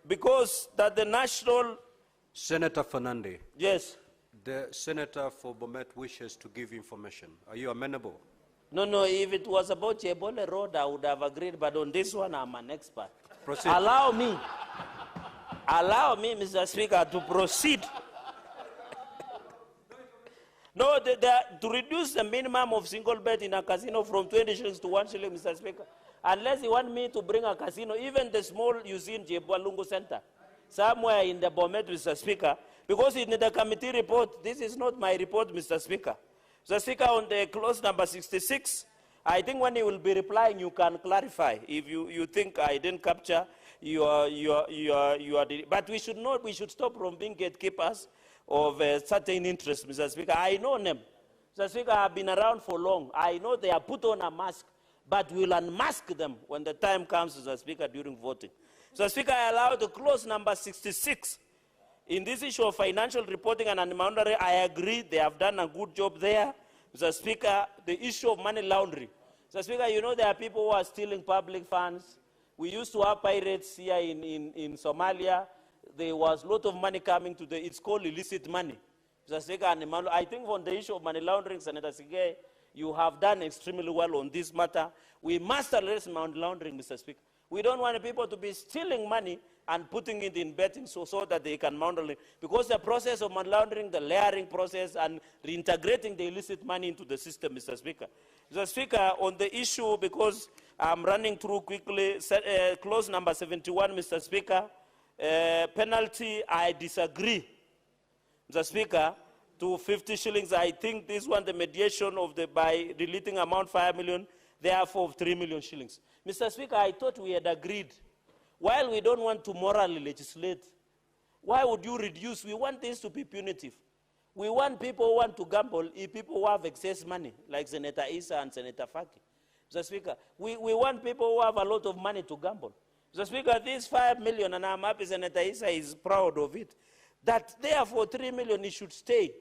because that the national... Senator Fernandez. Yes. The senator for Bomet wishes to give information. Are you amenable? No, if it was about Chebole Road, I would have agreed, but on this one, I'm an expert. Proceed. Allow me, Mr. Speaker, to proceed. No, to reduce the minimum of single bet in a casino from 20 shillings to 1 shilling, Mr. Speaker, unless you want me to bring a casino, even the small you see in Jebwalungu Center, somewhere in the Bomet, Mr. Speaker, because in the committee report, this is not my report, Mr. Speaker. Mr. Speaker, on the clause number 66, I think when you will be replying, you can clarify if you think I didn't capture your but we should stop from being gatekeepers of certain interests, Mr. Speaker. I know them. Mr. Speaker, I've been around for long. I know they are put on a mask, but we'll unmask them when the time comes, Mr. Speaker, during voting. Mr. Speaker, I allow the clause number 66. In this issue of financial reporting and anti-money, I agree they have done a good job there. Mr. Speaker, the issue of money laundering. Mr. Speaker, you know there are people who are stealing public funds. We used to have pirates here in Somalia. There was a lot of money coming to it's called illicit money. Mr. Speaker, I think on the issue of money laundering, Senator Sige, you have done extremely well on this matter. We must address money laundering, Mr. Speaker. We don't want people to be stealing money and putting it in betting so that they can laundering it. Because the process of money laundering, the layering process, and reintegrating the illicit money into the system, Mr. Speaker. Mr. Speaker, on the issue, because I'm running through quickly, clause number 71, Mr. Speaker, penalty, I disagree, Mr. Speaker, to 50 shillings. I think this one, the mediation of by deleting amount 5 million, therefore 3 million shillings. Mr. Speaker, I thought we had agreed. While we don't want to morally legislate, why would you reduce? We want this to be punitive. We want people who want to gamble, people who have excess money, like Senator Issa and Senator Faki. Mr. Speaker, we want people who have a lot of money to gamble. Mr. Speaker, this 5 million, and I'm happy Senator Issa is proud of it, that therefore 3 million, it should stay.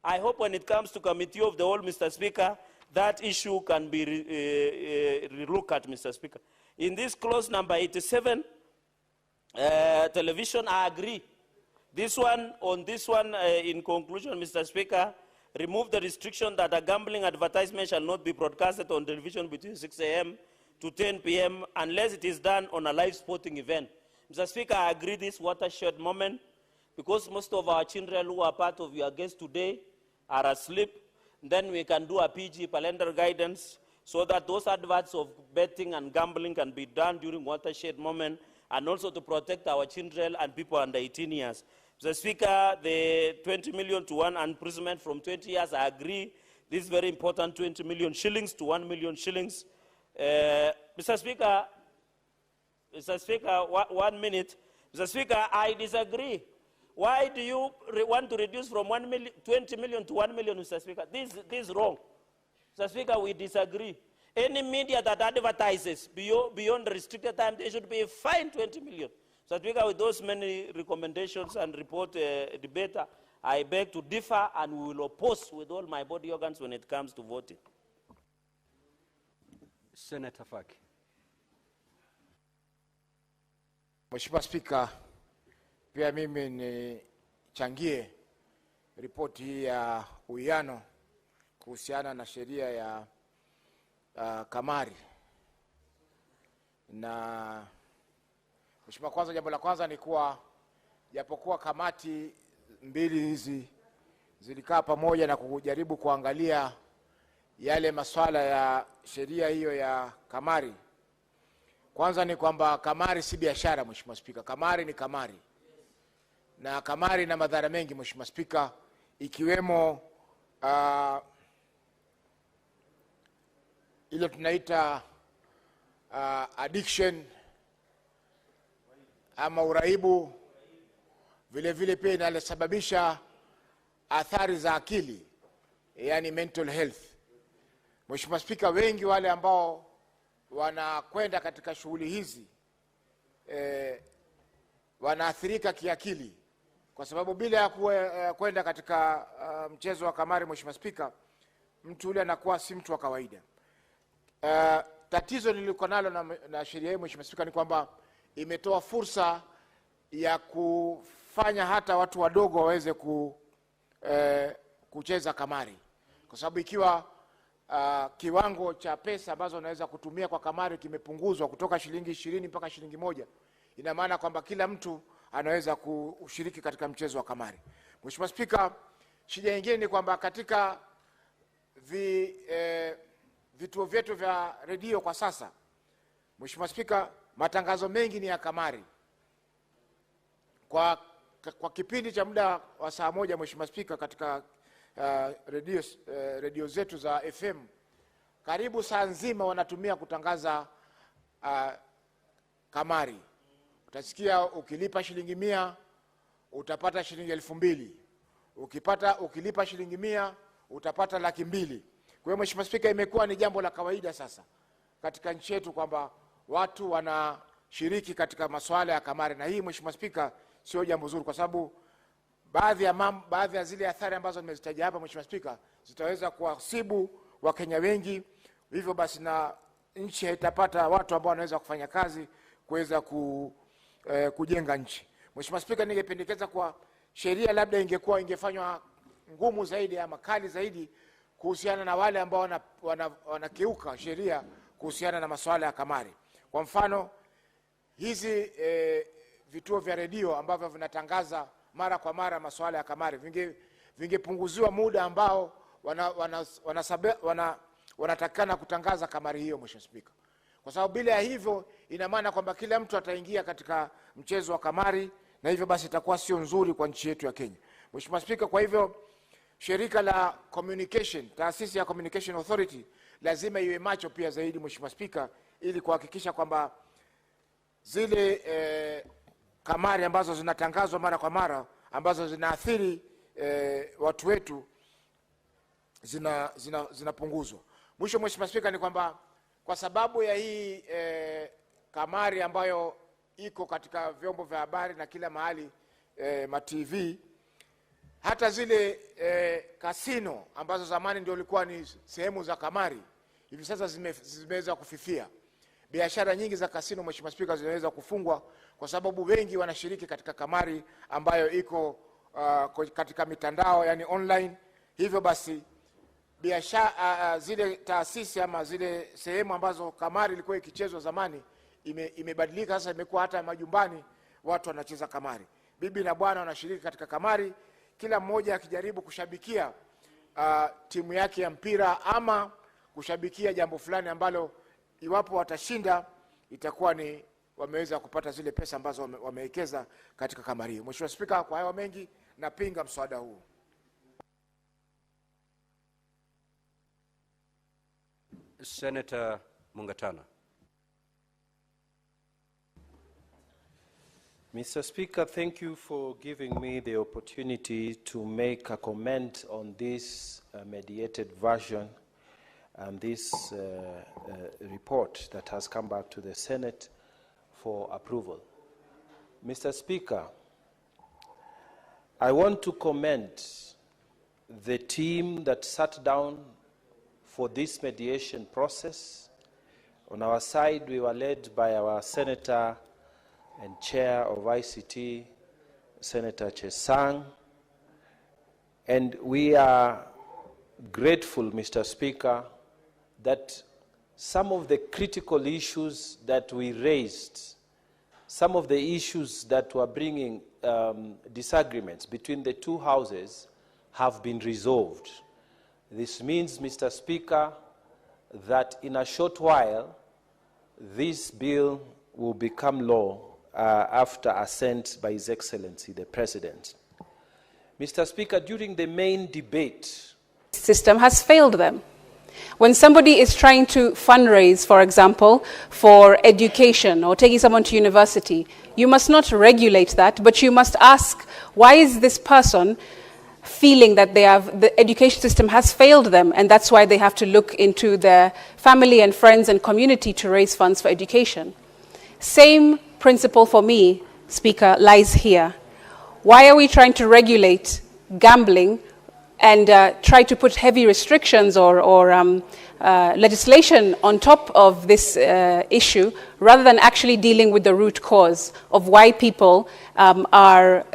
I hope when it comes to committee of the whole, Mr. Speaker, that issue can be relooked at, Mr. Speaker. In this clause number 87, television, I agree. This one, in conclusion, Mr. Speaker, remove the restriction that a gambling advertisement shall not be broadcasted on television between 6 a.m. to 10 p.m. unless it is done on a live sporting event. Mr. Speaker, I agree this watershed moment because most of our children who are part of your guests today are asleep. Then we can do a PG calendar guidance so that those adverts of betting and gambling can be done during watershed moment, and also to protect our children and people under 18 years. Mr. Speaker, the 20 million to 1 imprisonment from 20 years, I agree. This is very important, 20 million shillings to 1 million shillings. Mr. Speaker, 1 minute. Mr. Speaker, I disagree. Why do you want to reduce from 20 million to 1 million, Mr. Speaker? This is wrong. Mr. Speaker, we disagree. Any media that advertises beyond the restricted time, they should be fined 20 million. Mr. Speaker, with those many recommendations and report debate, I beg to differ and we will oppose with all my body organs when it comes to voting. Senator Faki. Mheshimiwa Spika, pia mimi nichangie ripoti hii ya uwiano kuhusiana na sheria ya kamari. Na Mheshimiwa, kwanza jambo la kwanza ni kuwa japokuwa kamati mbili hizi zilikaa pamoja na kujaribu kuangalia yale masuala ya sheria hiyo ya kamari. Kwanza ni kwamba kamari si biashara, Mheshimiwa Spika. Kamari ni kamari. Na kamari na madhara mengi, Mheshimiwa Spika, ikiwemo ile tunaita addiction ama uraibu, vile vile pia inasababisha athari za akili, yani mental health. Mheshimiwa Spika, wengi wale ambao wanakwenda katika shughuli hizi wanaathirika kiakili, kwa sababu bila ya kwenda katika mchezo wa kamari, Mheshimiwa Spika, mtu yule anakuwa si mtu wa kawaida. Tatizo niliko nalo na sheria hii, Mheshimiwa Spika, ni kwamba imetoa fursa ya kufanya hata watu wadogo waweze kucheza kamari, kwa sababu ikiwa kiwango cha pesa ambazo unaweza kutumia kwa kamari kimepunguzwa kutoka shilingi 20 mpaka shilingi 1, ina maana kwamba kila mtu anaweza kushiriki katika mchezo wa kamari. Mheshimiwa Spika, shida nyingine ni kwamba katika vituo vyetu vya redio kwa sasa, Mheshimiwa Spika, matangazo mengi ni ya kamari. Kwa kipindi cha muda wa saa moja, Mheshimiwa Spika, katika redio zetu za FM, karibu saa nzima wanatumia kutangaza kamari. Utasikia ukilipa shilingi 100 utapata shilingi 2,000. Ukilipa shilingi 100 utapata 200,000. Kwa hiyo Mheshimiwa Spika, imekuwa ni jambo la kawaida sasa katika nchi yetu kwamba watu wanashiriki katika masuala ya kamari, na hii Mheshimiwa Spika sio jambo zuri, kwa sababu baadhi ya zile athari ambazo nimezitaja hapa, Mheshimiwa Spika, zitaweza kuwasibu Wakenya wengi. Hivyo basi na nchi haitapata watu ambao wanaweza kufanya kazi kuweza kujenga nchi. Mheshimiwa Spika, ningependekeza kwa sheria labda ingefanywa ngumu zaidi ama kali zaidi kuhusiana na wale ambao wanakiuka sheria kuhusiana na masuala ya kamari. Kwa mfano, hizi vituo vya redio ambavyo vinatangaza mara kwa mara masuala ya kamari vingepunguziwa muda ambao wanatakana kutangaza kamari hiyo, Mheshimiwa Spika. Kwa sababu bila ya hivyo ina maana kwamba kila mtu ataingia katika mchezo wa kamari, na hivyo basi itakuwa sio nzuri kwa nchi yetu ya Kenya. Mheshimiwa Spika, kwa hivyo shirika la communication, taasisi ya Communication Authority lazima iwe macho pia zaidi, Mheshimiwa Spika, ili kuhakikisha kwamba zile kamari ambazo zinatangazwa mara kwa mara ambazo zinaathiri watu wetu zinapunguzwa. Mwisho, Mheshimiwa Spika, ni kwamba kwa sababu ya hii kamari ambayo iko katika vyombo vya habari na kila mahali, ma TV, hata zile kasino ambazo zamani ndio ilikuwa ni sehemu za kamari, hivi sasa zimeweza kufifia. Biashara nyingi za kasino, Mheshimiwa Spika, zinaweza kufungwa kwa sababu wengi wanashiriki katika kamari ambayo iko katika mitandao, yani online. Hivyo basi biashara zile taasisi ama zile sehemu ambazo kamari ilikuwa ikichezwa zamani imebadilika sasa, imekuwa hata majumbani watu wanacheza kamari. Bibi na bwana wanashiriki katika kamari, kila mmoja akijaribu kushabikia timu yake ya mpira ama kushabikia jambo fulani ambalo iwapo watashinda itakuwa ni wameweza kupata zile pesa ambazo wamewekeza katika kamari hiyo. Mheshimiwa Spika, kwa hayo mengi napinga mswada huu. Senator Mungatana. Mr. Speaker, thank you for giving me the opportunity to make a comment on this mediated version and this report that has come back to the Senate for approval. Mr. Speaker, I want to commend the team that sat down for this mediation process. On our side, we were led by our Senator and Chair of ICT, Senator Chesang, and we are grateful, Mr. Speaker, that some of the critical issues that we raised, some of the issues that were bringing disagreements between the two houses have been resolved. This means, Mr. Speaker, that in a short while, this bill will become law after assent by His Excellency, the President. Mr. Speaker, during the main debate, the system has failed them. When somebody is trying to fundraise, for example, for education or taking someone to university, you must not regulate that, but you must ask, why is this person feeling that the education system has failed them, and that's why they have to look into their family and friends and community to raise funds for education. Same principle for me, Speaker, lies here. Why are we trying to regulate gambling and try to put heavy restrictions or legislation on top of this issue, rather than actually dealing with the root cause of why people are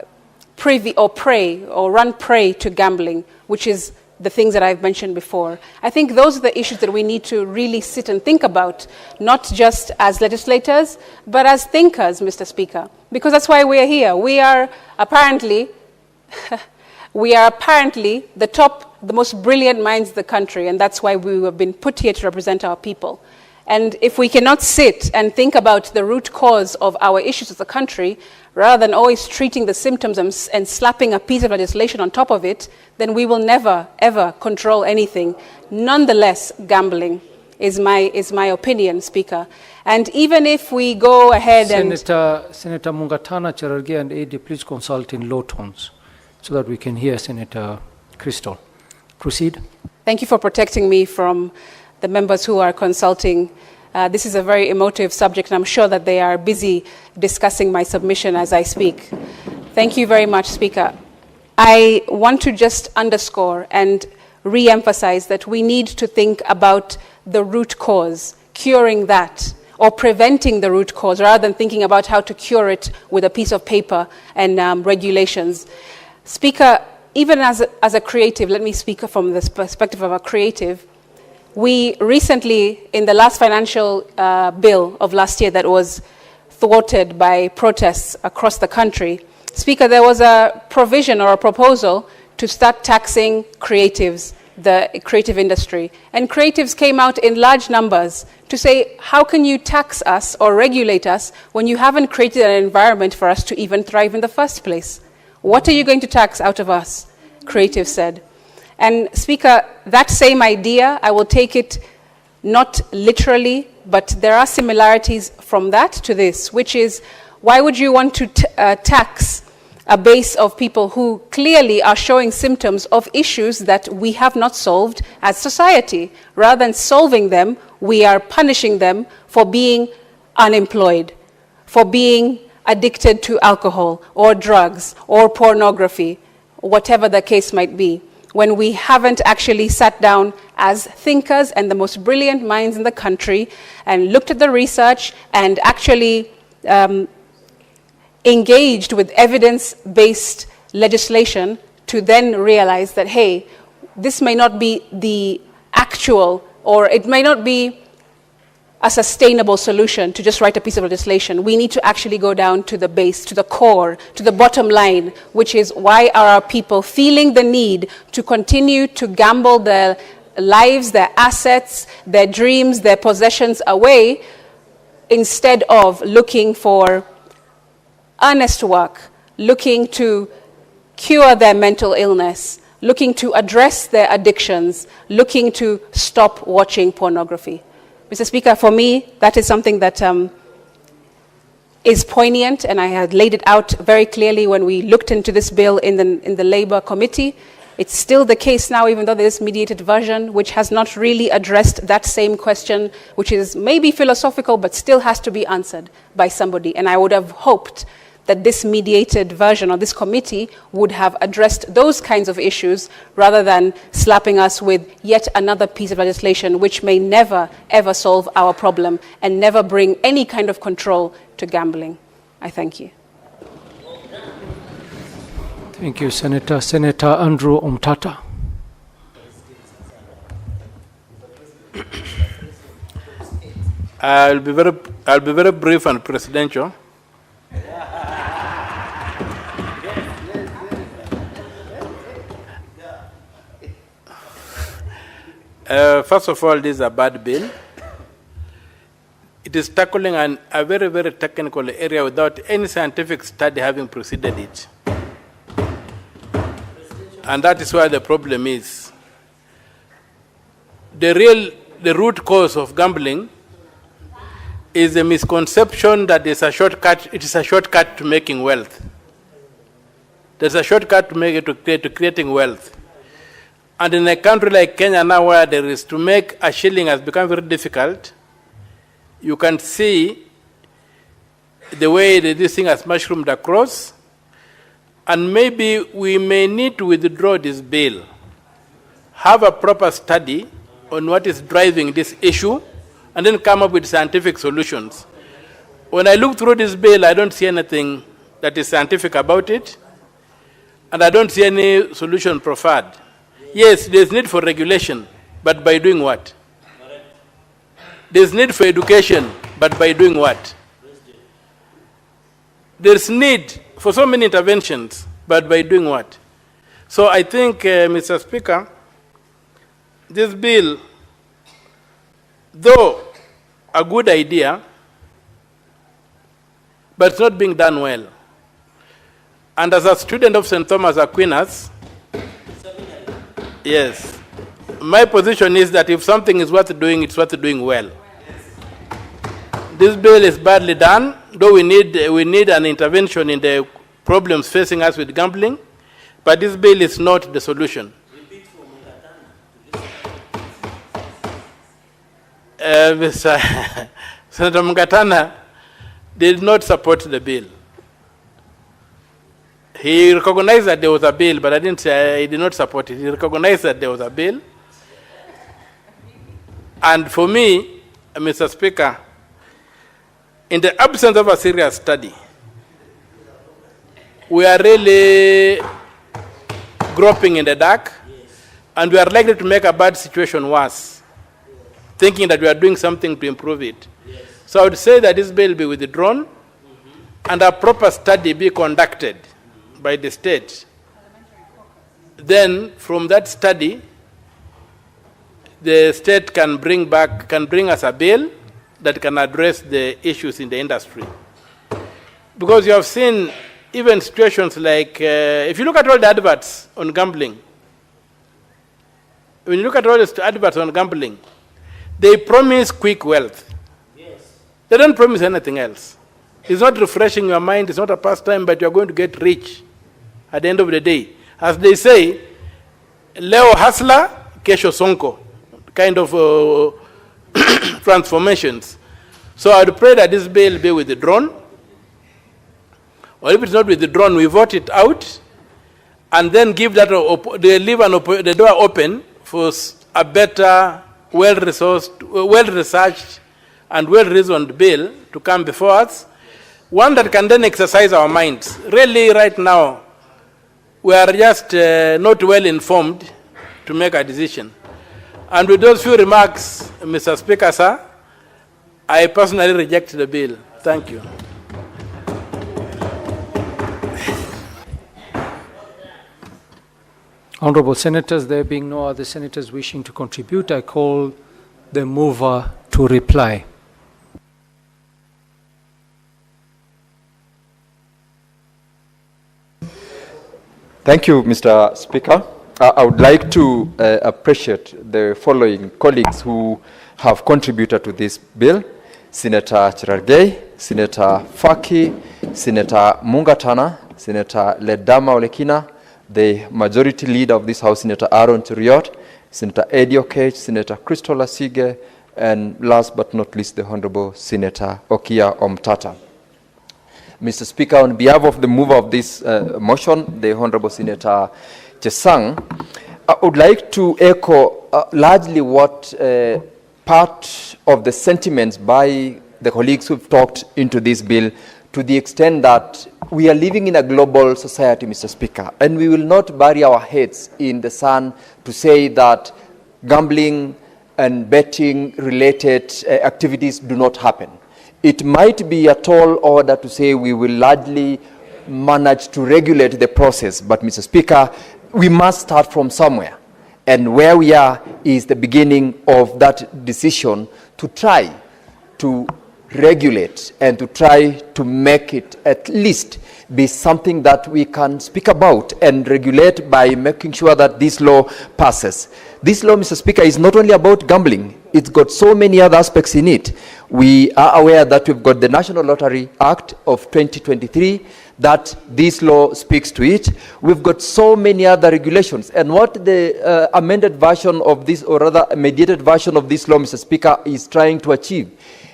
privy or prey or run prey to gambling, which is the things that I've mentioned before? I think those are the issues that we need to really sit and think about, not just as legislators, but as thinkers, Mr. Speaker, because that's why we are here. We are apparently the most brilliant minds in the country, and that's why we have been put here to represent our people. And if we cannot sit and think about the root cause of our issues as a country, rather than always treating the symptoms and slapping a piece of legislation on top of it, then we will never, ever control anything. Nonetheless, gambling is my opinion, Speaker. And even if we go ahead Senator Mungatana, Cherargei and AD, please consult in low tones so that we can hear Senator Crystal. Proceed. Thank you for protecting me from the members who are consulting. This is a very emotive subject, and I'm sure that they are busy discussing my submission as I speak. Thank you very much, Speaker. I want to just underscore and re-emphasize that we need to think about the root cause, curing that, or preventing the root cause, rather than thinking about how to cure it with a piece of paper and regulations. Speaker, even as a creative, let me speak from the perspective of a creative. We recently, in the last financial bill of last year that was thwarted by protests across the country, Speaker, there was a provision or a proposal to start taxing creatives, the creative industry. And creatives came out in large numbers to say, how can you tax us or regulate us when you haven't created an environment for us to even thrive in the first place? What are you going to tax out of us? Creatives said. And Speaker, that same idea, I will take it not literally, but there are similarities from that to this, which is, why would you want to tax a base of people who clearly are showing symptoms of issues that we have not solved as society? Rather than solving them, we are punishing them for being unemployed, for being addicted to alcohol or drugs or pornography, whatever the case might be, when we haven't actually sat down as thinkers and the most brilliant minds in the country and looked at the research and actually engaged with evidence-based legislation to then realize that, hey, this may not be the actual, or it may not be a sustainable solution to just write a piece of legislation. We need to actually go down to the base, to the core, to the bottom line, which is, why are our people feeling the need to continue to gamble their lives, their assets, their dreams, their possessions away, instead of looking for earnest work, looking to cure their mental illness, looking to address their addictions, looking to stop watching pornography. Mr. Speaker, for me, that is something that is poignant, and I had laid it out very clearly when we looked into this bill in the Labour Committee. It's still the case now, even though there's mediated version, which has not really addressed that same question, which is maybe philosophical, but still has to be answered by somebody. And I would have hoped that this mediated version or this committee would have addressed those kinds of issues, rather than slapping us with yet another piece of legislation which may never, ever solve our problem and never bring any kind of control to gambling. I thank you. Thank you, Senator. Senator Andrew Omtata. I'll be very brief and presidential. First of all, this is a bad bill. It is tackling a very, very technical area without any scientific study having preceded it. And that is why the problem is. The root cause of gambling is a misconception that it's a shortcut, it is a shortcut to making wealth. There's a shortcut to make it to creating wealth. And in a country like Kenya now, where there is to make a shilling has become very difficult, you can see the way that this thing has mushroomed across, and maybe we may need to withdraw this bill, have a proper study on what is driving this issue, and then come up with scientific solutions. When I look through this bill, I don't see anything that is scientific about it, and I don't see any solution proffered. Yes, there's need for regulation, but by doing what? There's need for education, but by doing what? There's need for so many interventions, but by doing what? So I think, Mr. Speaker, this bill, though a good idea, but it's not being done well. And as a student of St. Thomas Aquinas, yes, my position is that if something is worth doing, it's worth doing well. This bill is badly done, though we need an intervention in the problems facing us with gambling, but this bill is not the solution. Senator Mungatana did not support the bill. He recognized that there was a bill, but I didn't say he did not support it. He recognized that there was a bill. And for me, Mr. Speaker, in the absence of a serious study, we are really groping in the dark, and we are likely to make a bad situation worse, thinking that we are doing something to improve it. So I would say that this bill be withdrawn, and a proper study be conducted by the state. Then, from that study, the state can bring us a bill that can address the issues in the industry. Because you have seen even situations like, if you look at all the adverts on gambling, when you look at all the adverts on gambling, they promise quick wealth. Yes. They don't promise anything else. It's not refreshing your mind, it's not a pastime, but you're going to get rich at the end of the day. As they say, leo hustler, kesho sonko, kind of transformations. So I would pray that this bill be withdrawn, or if it's not withdrawn, we vote it out, and then give that, leave the door open for a better, well-resourced, well-researched, and well-reasoned bill to come before us, one that can then exercise our minds. Really, right now, we are just not well informed to make a decision. And with those few remarks, Mr. Speaker, sir, I personally reject the bill. Thank you. Honorable Senators, there being no other senators wishing to contribute, I call the mover to reply. Thank you, Mr. Speaker. I would like to appreciate the following colleagues who have contributed to this bill: Senator Cherargei, Senator Faki, Senator Mungatana, Senator Ledama Olekina, the majority leader of this House, Senator Aaron Cheriot, Senator Eddie Okech, Senator Crystal Asige, and last but not least, the Honorable Senator Okia Omtata. Mr. Speaker, on behalf of the mover of this motion, the Honorable Senator Chesang, I would like to echo largely what part of the sentiments by the colleagues who've talked into this bill, to the extent that we are living in a global society, Mr. Speaker, and we will not bury our heads in the sand to say that gambling and betting-related activities do not happen. It might be a tall order to say we will largely manage to regulate the process, but, Mr. Speaker, we must start from somewhere. And where we are is the beginning of that decision to try to regulate and to try to make it at least be something that we can speak about and regulate by making sure that this law passes. This law, Mr. Speaker, is not only about gambling. It's got so many other aspects in it. We are aware that we've got the National Lottery Act of 2023 that this law speaks to it. We've got so many other regulations. And what the amended version of this, or rather mediated version of this law, Mr. Speaker, is trying to achieve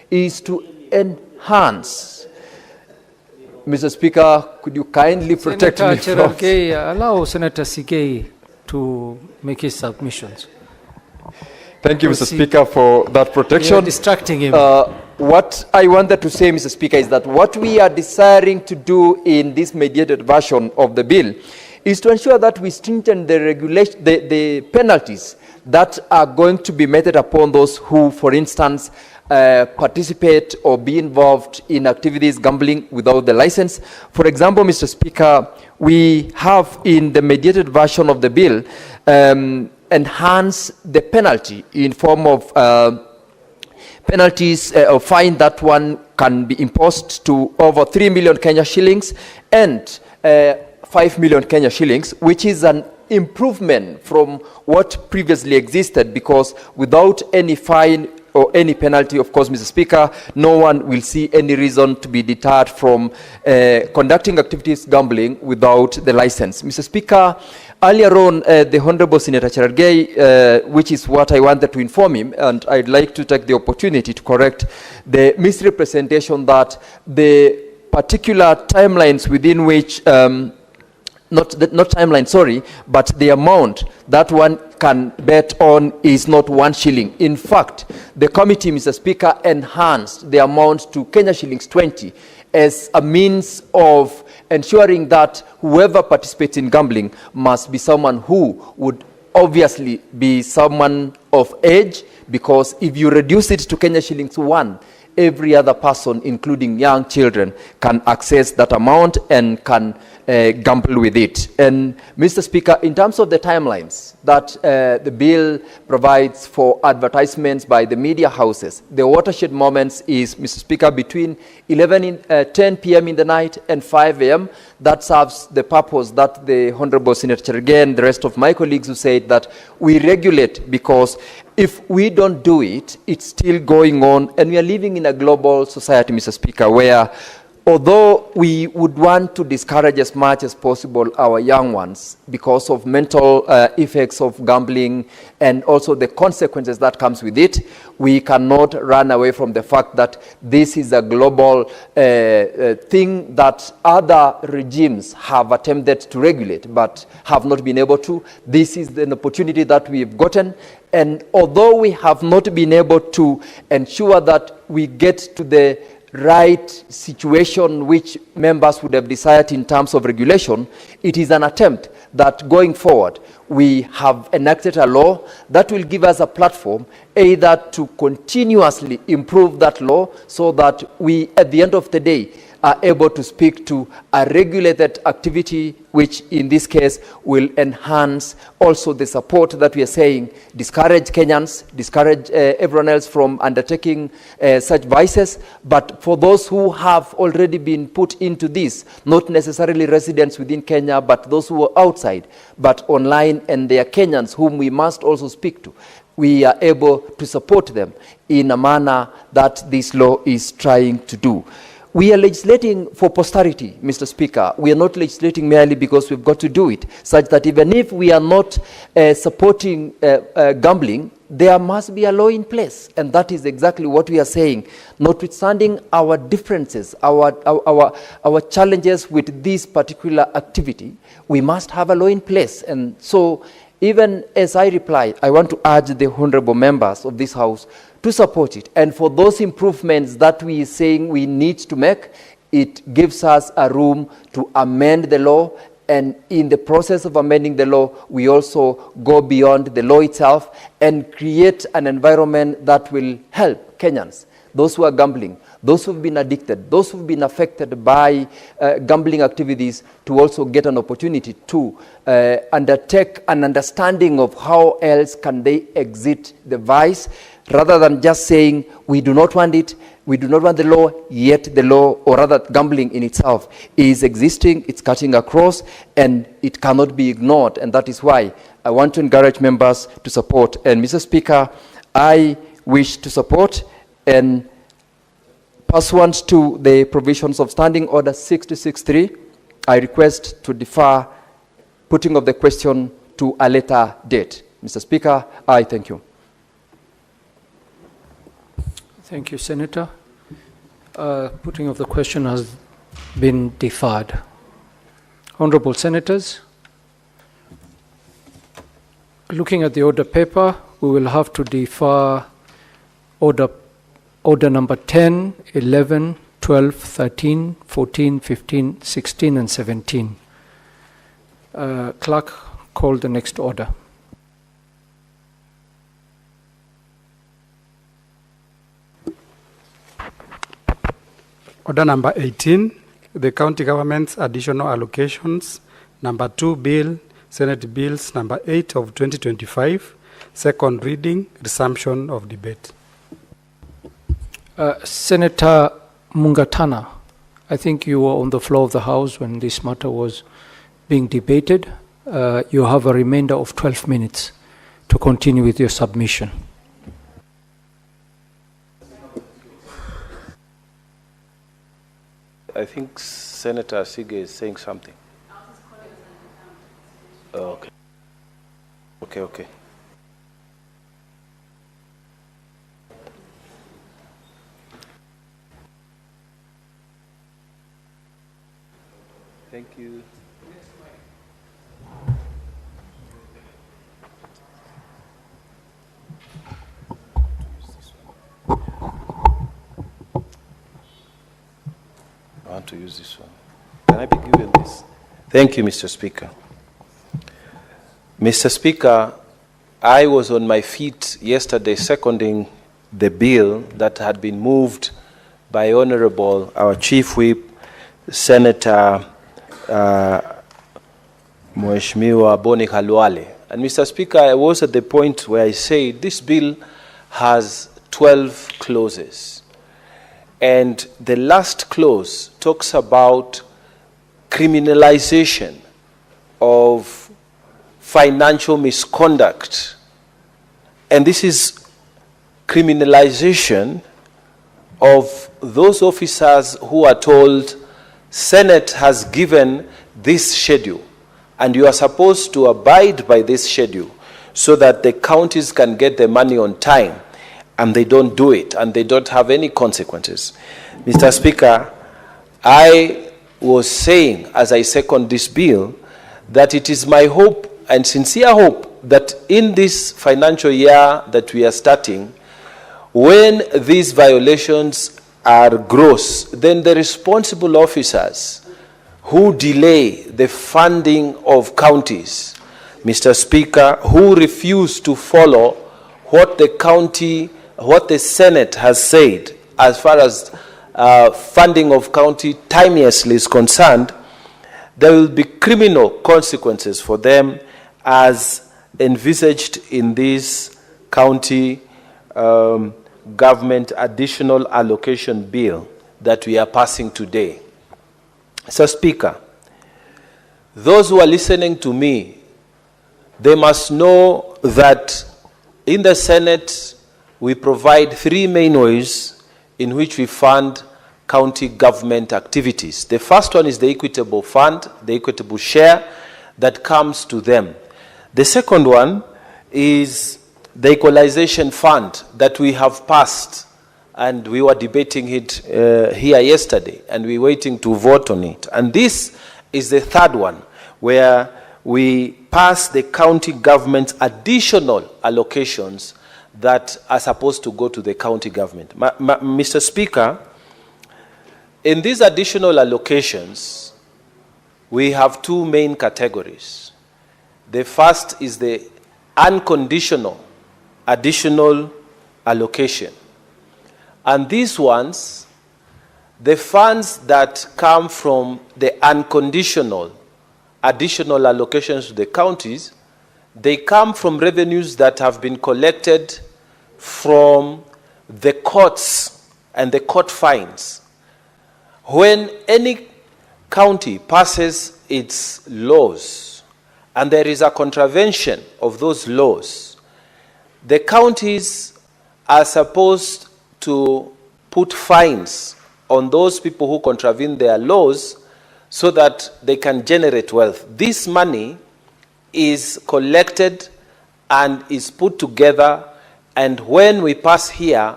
is to enhance. Mr. Speaker, could you kindly protect me Senator from... Cherargei, allow Senator Sigei to make his submissions. Thank you, Mr. Speaker, for that protection. You're distracting him. What I wanted to say, Mr. Speaker, is that what we are desiring to do in this mediated version of the bill is to ensure that we strengthen the regulation, the penalties that are going to be meted upon those who, for instance, participate or be involved in activities gambling without the license. For example, Mr. Speaker, we have in the mediated version of the bill enhance the penalty in form of penalties or fine that one can be imposed to over 3 million Kenya shillings and 5 million Kenya shillings, which is an improvement from what previously existed, because without any fine or any penalty, of course, Mr. Speaker, no one will see any reason to be deterred from conducting activities gambling without the license. Mr. Speaker, earlier on, the Honorable Senator Cherargei, which is what I wanted to inform him, and I'd like to take the opportunity to correct the misrepresentation that the particular timelines within which not timeline, sorry, but the amount that one can bet on is not 1 shilling. In fact, the committee, Mr. Speaker, enhanced the amount to Kenya shillings 20 as a means of ensuring that whoever participates in gambling must be someone who would obviously be someone of age, because if you reduce it to Kenya shillings 1, every other person, including young children, can access that amount and can gamble with it. And Mr. Speaker, in terms of the timelines that the bill provides for advertisements by the media houses, the watershed moments is, Mr. Speaker, between 10 p.m. in the night and 5 a.m. That serves the purpose that the Honorable Senator Cherargei and the rest of my colleagues who said that we regulate, because if we don't do it, it's still going on, and we are living in a global society, Mr. Speaker, where although we would want to discourage as much as possible our young ones because of mental effects of gambling and also the consequences that comes with it, we cannot run away from the fact that this is a global thing that other regimes have attempted to regulate but have not been able to. This is an opportunity that we've gotten, and although we have not been able to ensure that we get to the right situation which members would have desired in terms of regulation, it is an attempt that going forward we have enacted a law that will give us a platform either to continuously improve that law so that we at the end of the day are able to speak to a regulated activity, which in this case will enhance also the support that we are saying, discourage Kenyans, discourage everyone else from undertaking such vices. But for those who have already been put into this, not necessarily residents within Kenya, but those who are outside, but online, and they are Kenyans whom we must also speak to, we are able to support them in a manner that this law is trying to do. We are legislating for posterity, Mr. Speaker. We are not legislating merely because we've got to do it, such that even if we are not supporting gambling, there must be a law in place. And that is exactly what we are saying. Notwithstanding our differences, our challenges with this particular activity, we must have a law in place. And so even as I reply, I want to urge the honorable members of this House to support it. And for those improvements that we are saying we need to make, it gives us a room to amend the law. And in the process of amending the law, we also go beyond the law itself and create an environment that will help Kenyans, those who are gambling, those who have been addicted, those who have been affected by gambling activities, to also get an opportunity to undertake an understanding of how else can they exit the vice, rather than just saying we do not want it, we do not want the law, yet the law, or rather gambling in itself, is existing, it's cutting across, and it cannot be ignored. And that is why I want to encourage members to support. And Mr. Speaker, I wish to support, and pursuant to the provisions of Standing Order 663, I request to defer putting of the question to a later date. Mr. Speaker, I thank you. Thank you, Senator. Putting of the question has been deferred. Honorable Senators, looking at the order paper, we will have to defer order number 10, 11, 12, 13, 14, 15, 16, and 17. Clerk, call the next order. Order number 18, the county government's additional allocations. Number 2 bill, Senate Bills number 8 of 2025. Second reading, resumption of debate. Senator Mungatana, I think you were on the floor of the House when this matter was being debated. You have a remainder of 12 minutes to continue with your submission. I think Senator Sige is saying something. Oh, okay. Okay. Thank you. I want to use this one. Can I be given this? Thank you, Mr. Speaker. Mr. Speaker, I was on my feet yesterday seconding the bill that had been moved by Honorable, our Chief Whip, Senator Mheshimiwa Boni Khalwale. And Mr. Speaker, I was at the point where I said this bill has 12 clauses. And the last clause talks about criminalization of financial misconduct. And this is criminalization of those officers who are told, Senate has given this schedule, and you are supposed to abide by this schedule so that the counties can get the money on time, and they don't do it, and they don't have any consequences. Mr. Speaker, I was saying, as I second this bill, that it is my hope and sincere hope that in this financial year that we are starting, when these violations are gross, then the responsible officers who delay the funding of counties, Mr. Speaker, who refuse to follow what the Senate has said as far as funding of county timeously is concerned, there will be criminal consequences for them as envisaged in this county government additional allocation bill that we are passing today. Mr. Speaker, those who are listening to me, they must know that in the Senate we provide 3 main ways in which we fund county government activities. The first one is the equitable fund, the equitable share that comes to them. The second one is the equalization fund that we have passed, and we were debating it here yesterday, and we're waiting to vote on it. And this is the third one, where we pass the county government's additional allocations that are supposed to go to the county government. Mr. Speaker, in these additional allocations, we have 2 main categories. The first is the unconditional additional allocation. And these ones, the funds that come from the unconditional additional allocations to the counties, they come from revenues that have been collected from the courts and the court fines. When any county passes its laws and there is a contravention of those laws, the counties are supposed to put fines on those people who contravene their laws so that they can generate wealth. This money is collected and is put together, and when we pass here,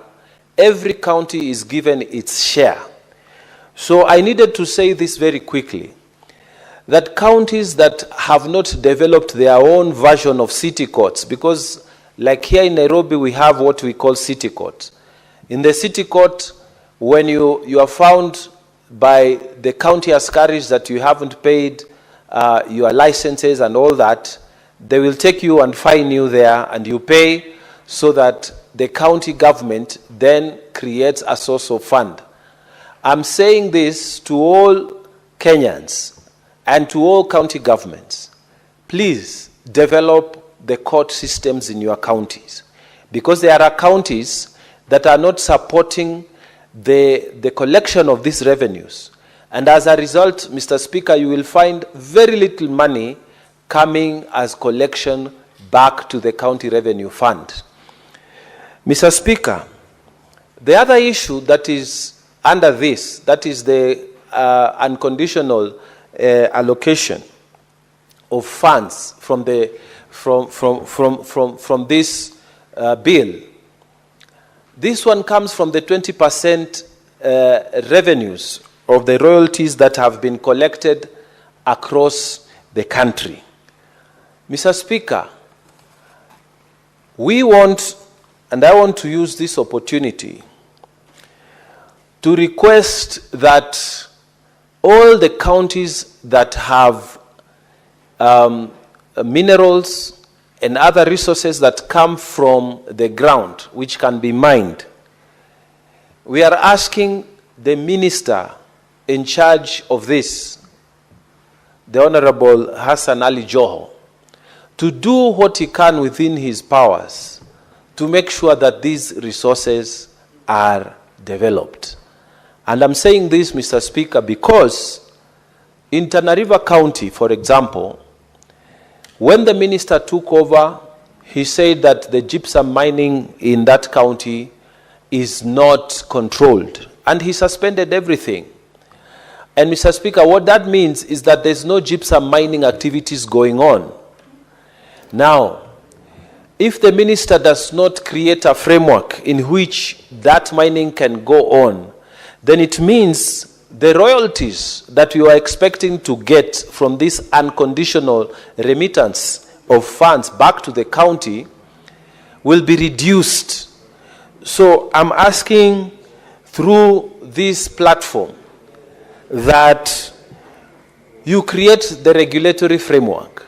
every county is given its share. So I needed to say this very quickly, that counties that have not developed their own version of city courts, because like here in Nairobi, we have what we call city court. In the city court, when you are found by the county askaris that you haven't paid your licenses and all that, they will take you and fine you there, and you pay, so that the county government then creates a source of fund. I'm saying this to all Kenyans and to all county governments. Please develop the court systems in your counties, because there are counties that are not supporting the collection of these revenues. And as a result, Mr. Speaker, you will find very little money coming as collection back to the county revenue fund. Mr. Speaker, the other issue that is under this, that is the unconditional allocation of funds from this bill. This one comes from the 20% revenues of the royalties that have been collected across the country. Mr. Speaker, we want, and I want to use this opportunity to request that all the counties that have minerals and other resources that come from the ground, which can be mined, we are asking the minister in charge of this, the Honorable Hassan Ali Joho, to do what he can within his powers to make sure that these resources are developed. And I'm saying this, Mr. Speaker, because in Tana River County, for example, when the minister took over, he said that the gypsum mining in that county is not controlled, and he suspended everything. And Mr. Speaker, what that means is that there's no gypsum mining activities going on. Now, if the minister does not create a framework in which that mining can go on, then it means the royalties that we are expecting to get from this unconditional remittance of funds back to the county will be reduced. So I'm asking through this platform that you create the regulatory framework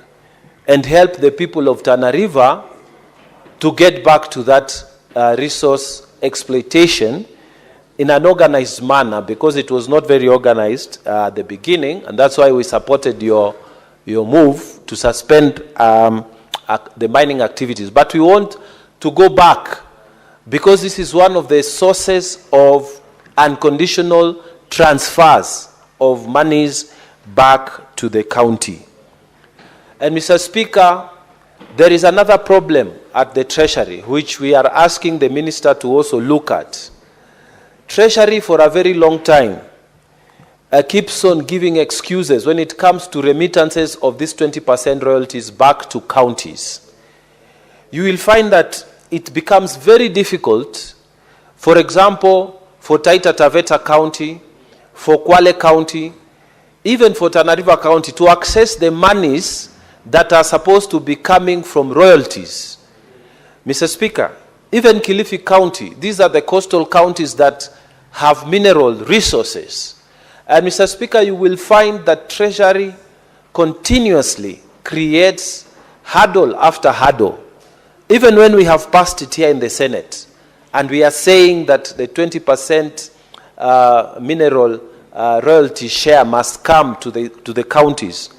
and help the people of Tana River to get back to that resource exploitation in an organized manner, because it was not very organized at the beginning, and that's why we supported your move to suspend the mining activities. But we want to go back, because this is one of the sources of unconditional transfers of monies back to the county. And Mr. Speaker, there is another problem at the Treasury, which we are asking the minister to also look at. Treasury for a very long time keeps on giving excuses when it comes to remittances of these 20% royalties back to counties. You will find that it becomes very difficult, for example, for Taita Taveta County, for Kwale County, even for Tana River County, to access the monies that are supposed to be coming from royalties. Mr. Speaker, even Kilifi County, these are the coastal counties that have mineral resources. And Mr. Speaker, you will find that Treasury continuously creates hurdle after hurdle. Even when we have passed it here in the Senate, and we are saying that the 20% mineral royalty share must come to the counties,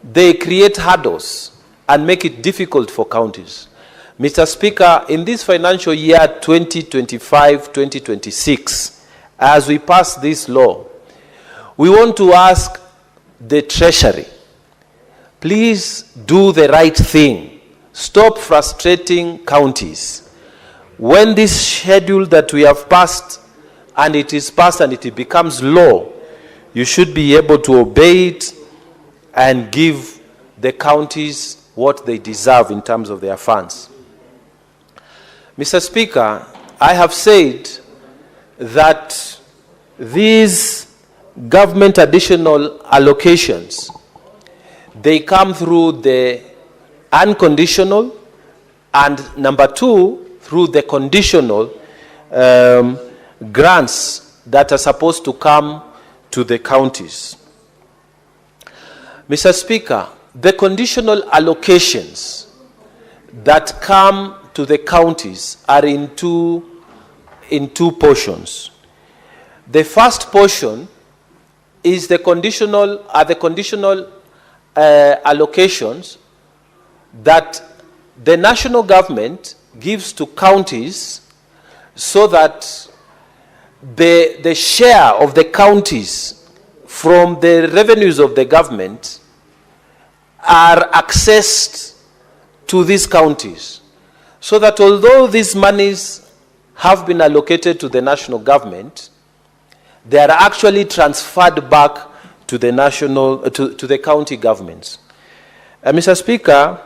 they create hurdles and make it difficult for counties. Mr. Speaker, in this financial year 2025-2026, as we pass this law, we want to ask the Treasury, please do the right thing. Stop frustrating counties. When this schedule that we have passed, and it is passed and it becomes law, you should be able to obey it and give the counties what they deserve in terms of their funds. Mr. Speaker, I have said that these government additional allocations, they come through the unconditional and number two, through the conditional grants that are supposed to come to the counties. Mr. Speaker, the conditional allocations that come to the counties are in two portions. The first portion is the conditional allocations that the national government gives to counties so that the share of the counties from the revenues of the government are accessed to these counties. So that although these monies have been allocated to the national government, they are actually transferred back to the to the county governments. Mr. Speaker,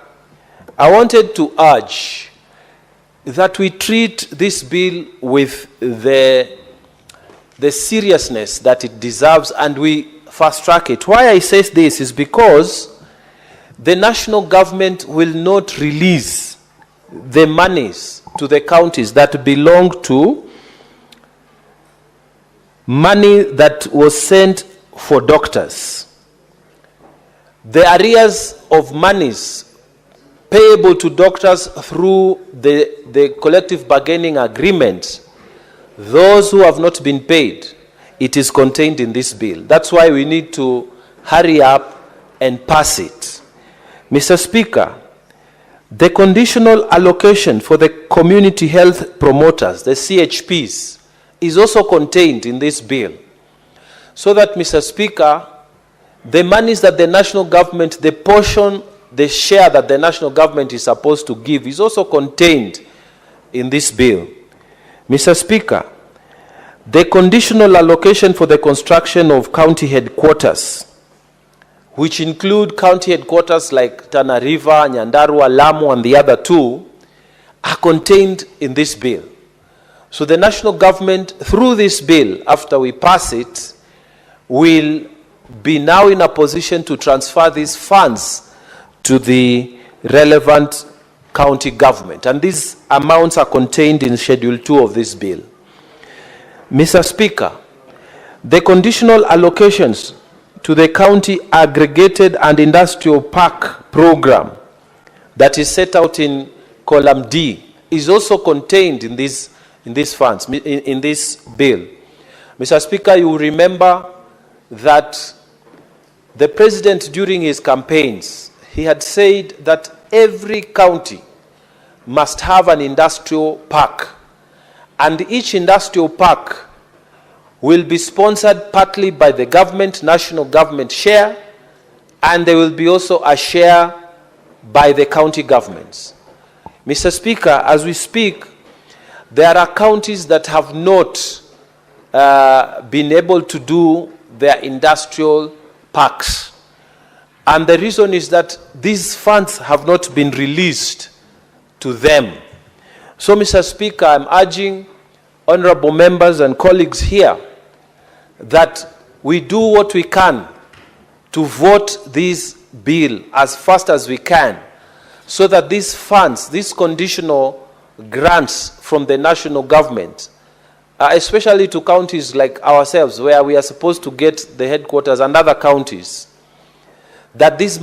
I wanted to urge that we treat this bill with the seriousness that it deserves and we fast track it. Why I say this is because the national government will not release the monies to the counties that belong to money that was sent for doctors. The arrears of monies payable to doctors through the collective bargaining agreement, those who have not been paid, it is contained in this bill. That's why we need to hurry up and pass it. Mr. Speaker, the conditional allocation for the community health promoters, the CHPs, is also contained in this bill. So that, Mr. Speaker, the monies that the national government, the portion, the share that the national government is supposed to give is also contained in this bill. Mr. Speaker, the conditional allocation for the construction of county headquarters, which include county headquarters like Tana River, Nyandarua, Lamu, and the other two, are contained in this bill. So the national government, through this bill, after we pass it, will be now in a position to transfer these funds to the relevant county government. And these amounts are contained in Schedule 2 of this bill. Mr. Speaker, the conditional allocations to the county aggregated and industrial park program that is set out in column D is also contained in these funds, in this bill. Mr. Speaker, you will remember that the president during his campaigns, he had said that every county must have an industrial park, and each industrial park will be sponsored partly by the government, national government share, and there will be also a share by the county governments. Mr. Speaker, as we speak, there are counties that have not been able to do their industrial parks. And the reason is that these funds have not been released to them. So, Mr. Speaker, I'm urging honorable members and colleagues here that we do what we can to vote this bill as fast as we can, so that these funds, these conditional grants from the national government, especially to counties like ourselves, where we are supposed to get the headquarters and other counties, that these